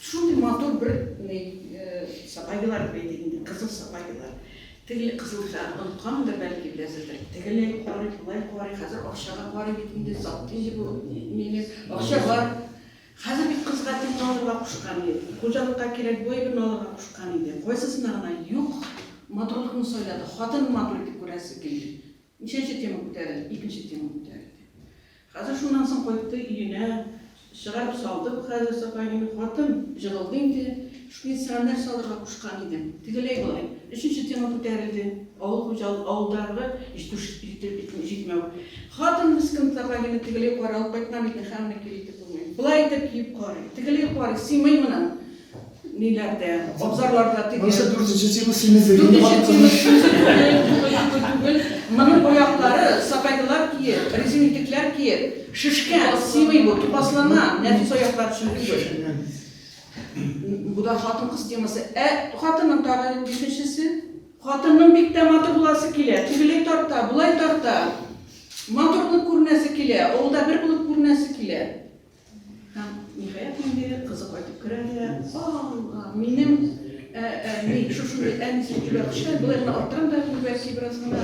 шундый матур бер сапайгылар бит инде, кызыл сапайгылар. Тегеле кызылча оныткандыр бәлки беләсездер. Тегеле карый, булай карый, хәзер акчага карый бит инде сат инде бу мине акча бар. Хәзер бит кызга тиң алырга кушкан иде. Хуҗалыкка кирәк бу әйберне алырга кушкан иде. Кайсысына гына юк. Матурлыкны сөйләде. Хатын матур итеп күрәсе килде. Ничәнче тема күтәрелде? Икенче тема күтәрелде. Хәзер шуннан соң кайтты өенә, чыгарып салды бу хәзер сапайны хатын җылылды инде. Шпинсаннар салырга кушкан идем. Тегеләй булай. Өченче тема күтәрелде. Авыл хуҗалык авылдагы җитмәү. Хатын мискин сапайны тегеләй каралып кайткан иде, һәммә кирәк булмый. Булай итеп киеп карый. Тегеләй карый, сыймый моның. Ниләрдә, абзарларда тегеләй. Монысы 4-нче тема сыймый түгел. Моның аяклары сапайгылар киеп, резин итекләр киеп, шишкән, сыймый бу, тупаслана, нәфис аяклар өчен. Bu da хатын кыз темасы. Хатынның тагы икенчесе. Хатынның бик тә матур буласы килә. Тегеләй тарта, булай тарта. Матурлык күрнәсе килә. Авылда бер булып күрнәсе килә. Һәм ниһаять инде кызы кайтып керә. Минем шушы әнисе җүләкчә буларны арттырам да бәлки бераз гына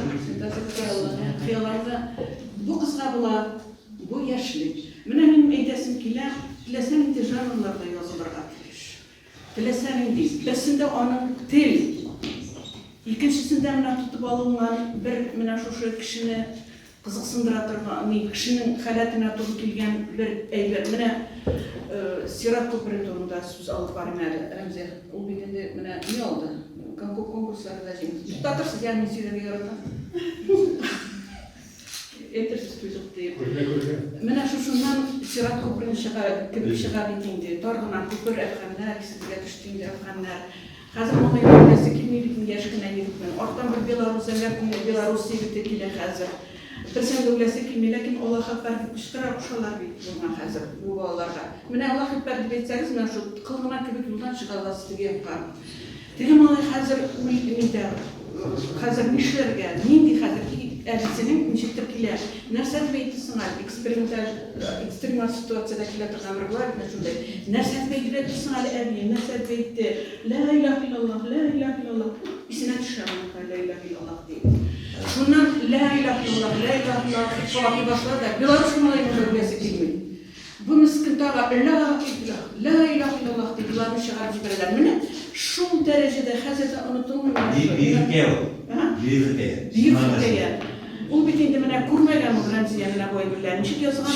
хыялларда. Бу кызга була, бу яшьлек. Менә минем әйтәсем килә, теләсәм инде жанрларда язылырга. Теләсәм инде, берсендә аның тел, икенчесендә менә тотып алынган бер менә шушы кешене кызыксындыра торган, кешенең халәтенә туры килгән бер әйбер. Менә Сират күпере турында сүз алып барам әле, Рәмзә. Ул бит инде менә ни алды? Конкурсларда җиңде. Татарсыз ягъни сөйләргә ярата. Әйтерсез түзүктә. Менә шушыннан Сират күперен чыгар инде. Таргынан күпер әфганнар, сизгә төште инде әфганнар. Хәзер моны яшәсе килмәде яшь кенә егетмен. Арттан бер Белоруссия бит килә хәзер. Берсен дә үләсе килми, ләкин Аллаһ хәбәр кушкыра кушалар бит булган хәзер бу балаларга. Менә Аллаһ хәбәр дип әйтсәгез, менә шу кылгына кебек юлдан чыгаласы дигән кар. Теге малай хәзер үлмәдә. Хәзер нишләргә? Нинди хәзер әдисенең ничектер килә? Нәрсә дип әйтсен әле? Экстремаль ситуациядә килә торган булар менә шундай. Нәрсә дип әйтсен әле әби? Нәрсә дип әйтте? Ла илаһа иллаллаһ, ла илаһа иллаллаһ. Исенә төшәм, ла илаһа иллаллаһ дип. Шуннан ла илаһа иллаллаһ, ла илаһа иллаллаһ фалаки башлады. Белорус малайның беләсе килми. Бу мискин тага ла илаһа иллаллаһ дип ларны чыгарып җибәрәләр. Менә шул дәрәҗәдә хәзер онытылмый. Биргәя. Ул бит инде менә күрмәгән Рәмзия менә бу әйберләрне ничек язган?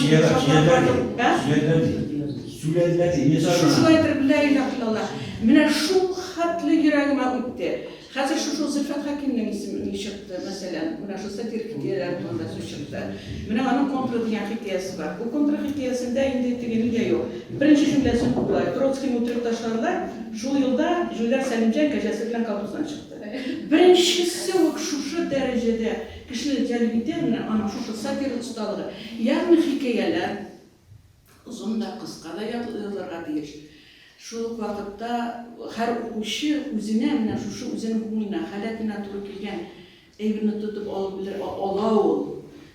Шулай итеп ла илаһа иллаллаһ. Менә шул хәтле йөрәгемә үтте. Хәзер шушы Зөлфәт Хәкимнең исеме чыкты, мәсәлән, менә шу сатир хикәяләр турында сүз чыкты. Менә аның контра дигән хикәясе бар. Бу контра хикәясендә инде тегене дә юк. Беренче җөмләсе булай. Троцкийны утырып ташларлар. Шул елда Җүләр Сәлимҗан кәҗәсе белән колхоздан чыкты. Беренчесе үк шушы дәрәҗәдә кешене җәлеп итә, менә аның шушы сатир осталыгы. Ягъни хикәяләр озын да, кыска да язылырга тиеш. Шул вакытта һәр укучы үзенә менә шушы үзенең күңеленә, халәтенә туры килгән әйберне тотып алып белер, ала ул.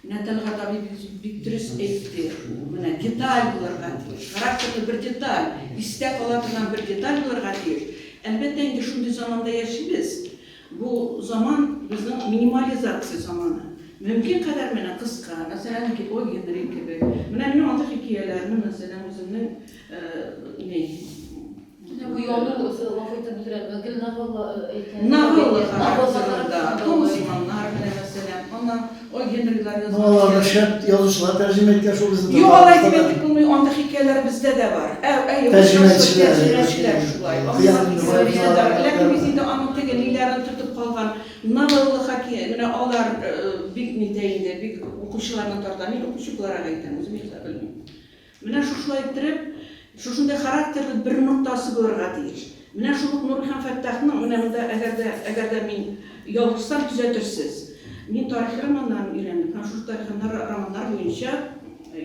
Нәтәлгә табиб бик дөрес әйтте. Менә деталь булырга тиеш. Характерлы бер деталь, истә кала торган бер деталь булырга тиеш. Әлбәттә инде шундый заманда яшибез. Бу заман безнең минимализация заманы. Мөмкин кадәр менә кыска, мәсәлән, о Генри кебек. Менә минем анда хикәяләрне, мәсәлән, үземнең Bu yolu vakıfta bitiren gül Navalı karakterinde, Tomuzmanlar bile mesela, ondan o gençler Novalarını yazılan. şart yazıcılar tercüme ettiler şu bizim. Yok Allah'a etmedik bunu, onda hikayeler bizde de var. Tercümeçiler. Şulay. Kıyamlı Bizde de var. Lakin bizim de anlatırken ilerini tutup kalgan navalı hikaye, onlar bir niteyinde, bir okuşlarına tartan, bir okuşuklara gayten, bizim hiç bilmiyorum. Mine şuşu ettirip, şuşunda karakterli bir noktası görüge değil. Mine şuluk Nurhan Fettah'ın öneminde eğer de min yolcursam düzeltirsiz. Min tarih romanlarını öğrendim. Şu tarih romanlar boyunca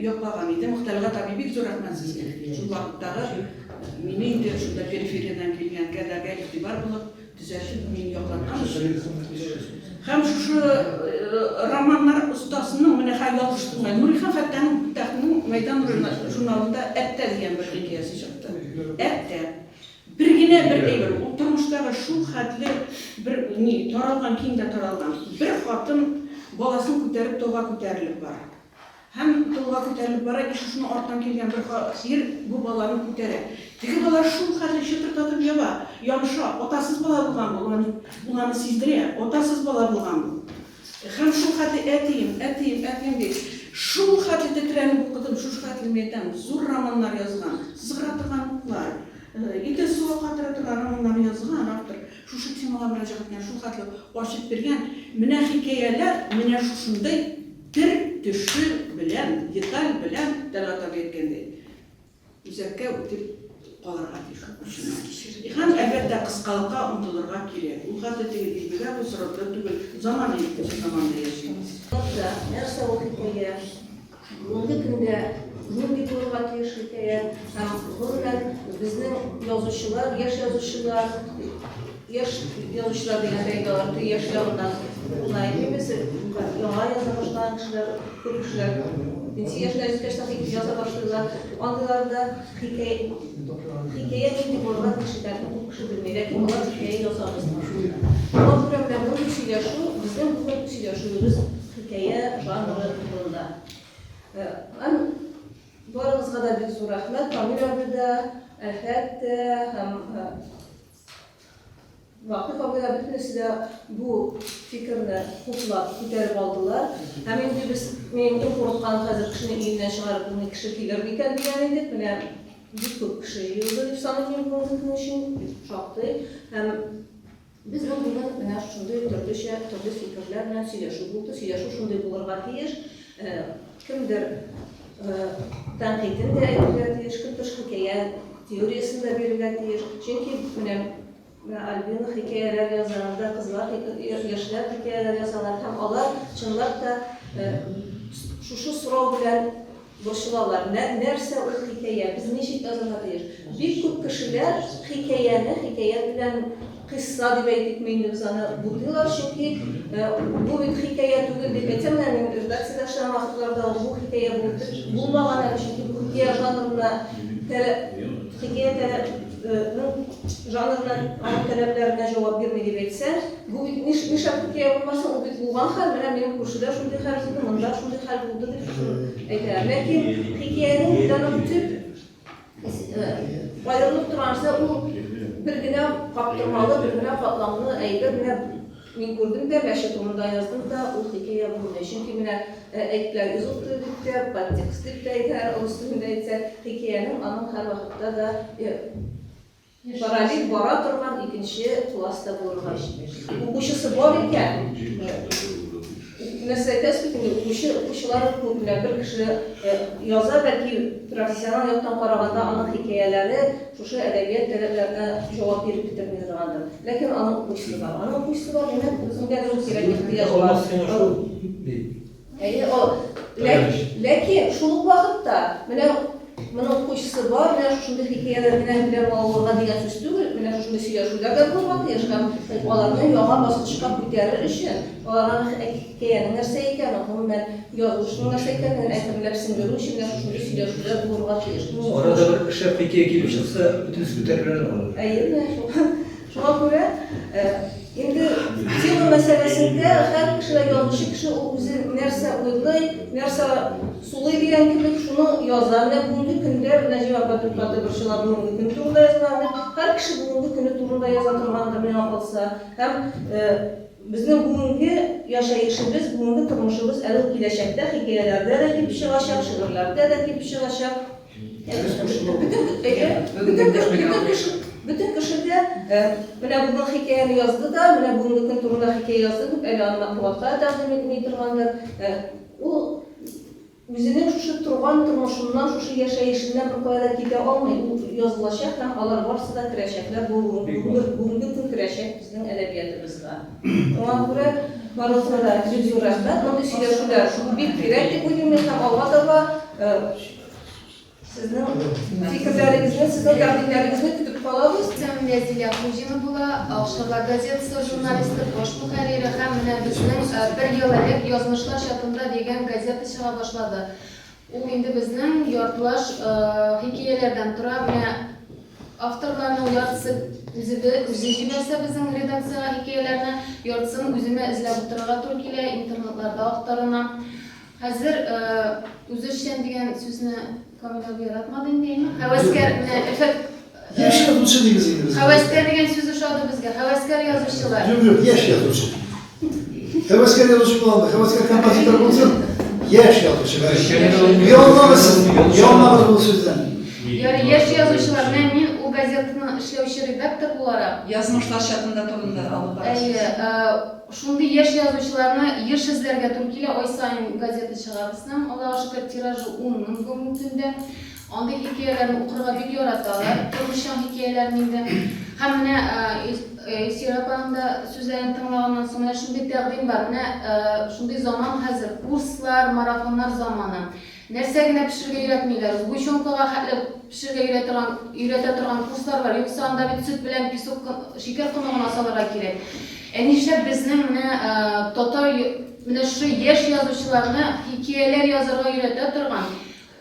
yoklagan idi. Muhtelga tabi bir zor etmezsiniz. Şu vakittağı mini indi, şurada periferiden gelgen kadar iktibar bulup düzeltip min yoklagan. Hem şu romanlar ustasının mine yolcursunlar. Nurhan Fettah'ın Meydan jurnalında Ette diyen bir hikayesi çıktı. Ette. Birgine bir eğer oturmuşlar şu hadli bir taralgan kimde taralgan bir hatın balasını ko'tarib to'g'a ko'tarilib var. Hem to'g'a ko'tarilib var, şunu ortadan kelgan bir bu balani ko'tarib. Tegi bala şu hadli shitirtatib yaba, yomshoq, otasız bala bo'lgan bu, ularni sezdirya, otasız bala bo'lgan bu. Hem şu hadli etiyim deydi. Şu hadli titreni o'qidim, şu hadli metan zo'r romanlar yozgan, sig'ratganlar. İlk suğa qatırtılan romanlarını yazgan avtor şu temaga müracaat etgan, şu xatni ochib bergan. Mine hikoyalar, mine shunday bir tushi bilan, detal bilan dalolat etgandek. Uzakka o'tib qolarga tegishli. Ham albatta qisqalikqa umtilirga kerak. U xatda tegishliga bu suratda tugul zamanda yashaymiz. Narsa o hikoya, bugungi kunda Bunun bir konuda hikaye, bunlar bizim yazıcılar, yaş yazıcılar denen beydalar, yaşlarından bunlar mesela yağa yaza başlayan kişiler, çok kişiler, 1000 yaşında 105 yaşında yaza başladılar. Onlarda hikaye bir konuda kişiler, bu kişi bilmeyle ki onlar hikaye yazamaz. Ama bu problemden kişiler şu, bizim bu kişiler şu, hikaye janrı konuda. Barımızga da bir zor rahmet. Kamil abi de, Erfet de, hem Vakıf abi de bütünüsü de bu fikrini kutlap, ko'tarib aldılar. Hem şimdi biz, benim en korkkan hazır kişinin elinden çıkarıp bunu kişi kiler beken diyen edip, bana bir çok kişi yıldı deyip sanırım bunun için şaktı. Hem biz bugün bana şunday türlü fikirler bilen söyleşu buldu. Söyleşu şunday bulurga teyir. Kimdir tanqidin de aytılır, kimdir hikaye teoriyasını da verildir. Çünkü Albin hikayeler yazanında kızlar, yaşlar hikayeler yazanlar hem onlar çınlar da şu soru bilen boşularlar. Nerse o hikaye, biz neşit yazanlar bir çok kişiler hikaye bilen kıssa diye etmeyin sana buluyorlar çünkü bu bir hikaye değil de betemlerin redaksiyonel vakitlarda bu hikaye bulmadan çünkü bu hikaye janrında hikaye janrının taleplerine cevap vermedi betse bu niş hikaye olmasa o bir bulgan hal benim kurşuda şunday hal buldu, mında şunday hal buldu diye aytar. Lakin hikayenin tanım tip ayrılıp duransa o birgine kaptırmalı, birgine katlanmalı, birgine min gördüm de beşe tonunda yazdım da o hikaye buldu. Çünkü mine ekler izot edip de, kontekst edip de yeter, o üstünde yeter hikayenin anın her vakitte da paralel bara durgan ikinci tulasta bulurlar. Bu kuşusu var iken, mesela tespit edildi, kuşuların bir kişi yazar belki profesyonel yoktan karaganda anın hikayeleri şu edebiyat taleplerine cevap verip bitirmedi durgandır. Lakin anın kuşusu var. Anın kuşusu var demek bizim geldiğimiz gerek ihtiyacı var. Lakin şuluk vakitte bunun kuşusu var, şunday hikayeler bilen olurga degan söz tugul, mene şunday söyleşularda bulmak yaşam, olarning yo'g'a bosqichga ko'tarish için, olarning hikayenin narsa ekani, men yozishning narsa ekanini aytib singdiruv için şunday söyleşular bulurga tiyishdi. Orada bir şef hikaye kelib chiqsa, butun ko'tariladi. Aynen, şuna göre endi tema meselesinde her kişi yazışı kişi o'zi narsa o'ylaydi, narsa Сулай дигән кебек шуны яза. Менә бүгенге көндә Нәҗип апа туктатып борчыла бүгенге көн турында язган. Һәр кеше бүгенге көне турында яза торгандыр миңа калса. Һәм безнең бүгенге яшәешебез, бүгенге тормышыбыз әле киләчәктә хикәяләрдә дә килеп чыгачак, шигырьләрдә дә килеп чыгачак. Bütün kişide менә бүген хикәяне язды да, менә бүгенге көн турында хикәя язды дип әле аны матбугатка тәкъдим итми торгандыр. Ул үзенең шушы торган тормышыннан, шушы яшәешеннән бер кая да китә алмый. Ул язылачак һәм алар барысы да керәчәкләр. Бүгенге көн керәчәк безнең әдәбиятыбызга. Аңа күрә барысына да зур рәхмәт. Мондый сөйләшүләр бик кирәк дип уйлыйм һәм алга таба sizning fikrlaringizni, sizning taqdimlaringizni kutib qolamiz. Мен Зилия Хужина була, Акшабар газетасы журналисты, бош мөхәррире һәм менә безнең бер ел элек Язмышлар чатында дигән газета чыга башлады. Ул инде безнең яртылаш хикәяләрдән тора. Менә авторларның яртысы үзе җибәрсә безнең редакциягә хикәяләрне, яртысын үземә эзләп утырырга туры килә, интернетларда актарына. Хәзер үзешчән дигән сүзне Камил яратмады инде. Хәвәскәр Yaş yazıcı değiliz yine biz. Хәвәскәр дигән сүз ошады безгә. Хәвәскәр язучылар. Yok, yaş yazıcı. Hevaskar yazıcı kullandı. Hevaskar kompozitör bulsun. Yaş yazıcı. Yanılmamışsın bu sözden. Yani yaş yazучылар менән мин ул газетаны эшләүче редактор буларак. Язмышлар чатында турында алып барасыз. Шундый яшь язучыларны еш эзләргә туры килә. Ай сайын газета чыгарбызның. Аллага шөкер тиражы 10 мең бүгенге көндә. Андый хикәяләрне укырга бик яраталар. Тормышчан хикәяләрне инде. Һәм менә Сирапаның да сүзләрен тыңлаганнан соң менә шундый тәкъдим бар. Менә шундый заман хәзер. Курслар, марафоннар заманы. Нәрсә генә пешерергә өйрәтмиләр. Сгущенкага хәтле пешерергә өйрәтә торган курслар бар. Юкса анда бит сөт белән песок, шикәр комагына салырга кирәк. Нишләп безнең менә татар менә шу яшь язучыларны хикәяләр язарга өйрәтә торган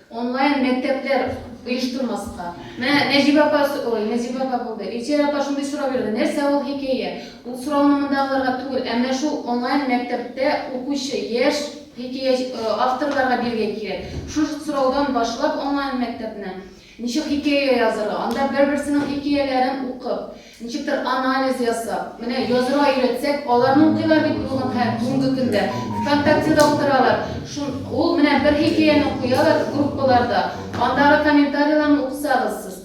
онлайн мәктәпләр оештырмаска. Менә Нәҗип апа булды. Ичер апа шундый сорау бирде. Нәрсә ул хикәя? Ул сорауны мондагыларга түгел, ә менә шу онлайн мәктәптә укучы яшь хикәя авторларга биргә кирәк. Шу сораудан башлап онлайн мәктәпне ничек хикәя язарга, анда бер-берсенең хикәяләрен укып, ничектер анализ ясап, менә язарга өйрәтсәк, аларны укыйлар бит бүгенге көндә. ВКонтактеда утыралар. Ул менә бер хикәяне куялар группаларда. Андагы комментарийларны укысагыз сез.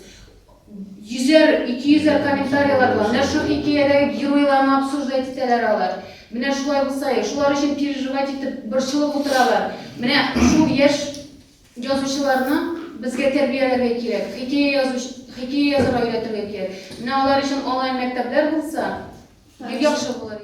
100-200 комментарийлар бар. Менә шу хикәядәге геройларны обсуждать итәләр алар. Менә шулай булса, шулар өчен переживать итеп, борчылып утыралар. Менә шу яшь язучыларны безгә тәрбияләргә кирәк. Хикәя язарга өйрәтергә кирәк. Менә алар өчен онлайн мәктәпләр булса, бик яхшы булыр.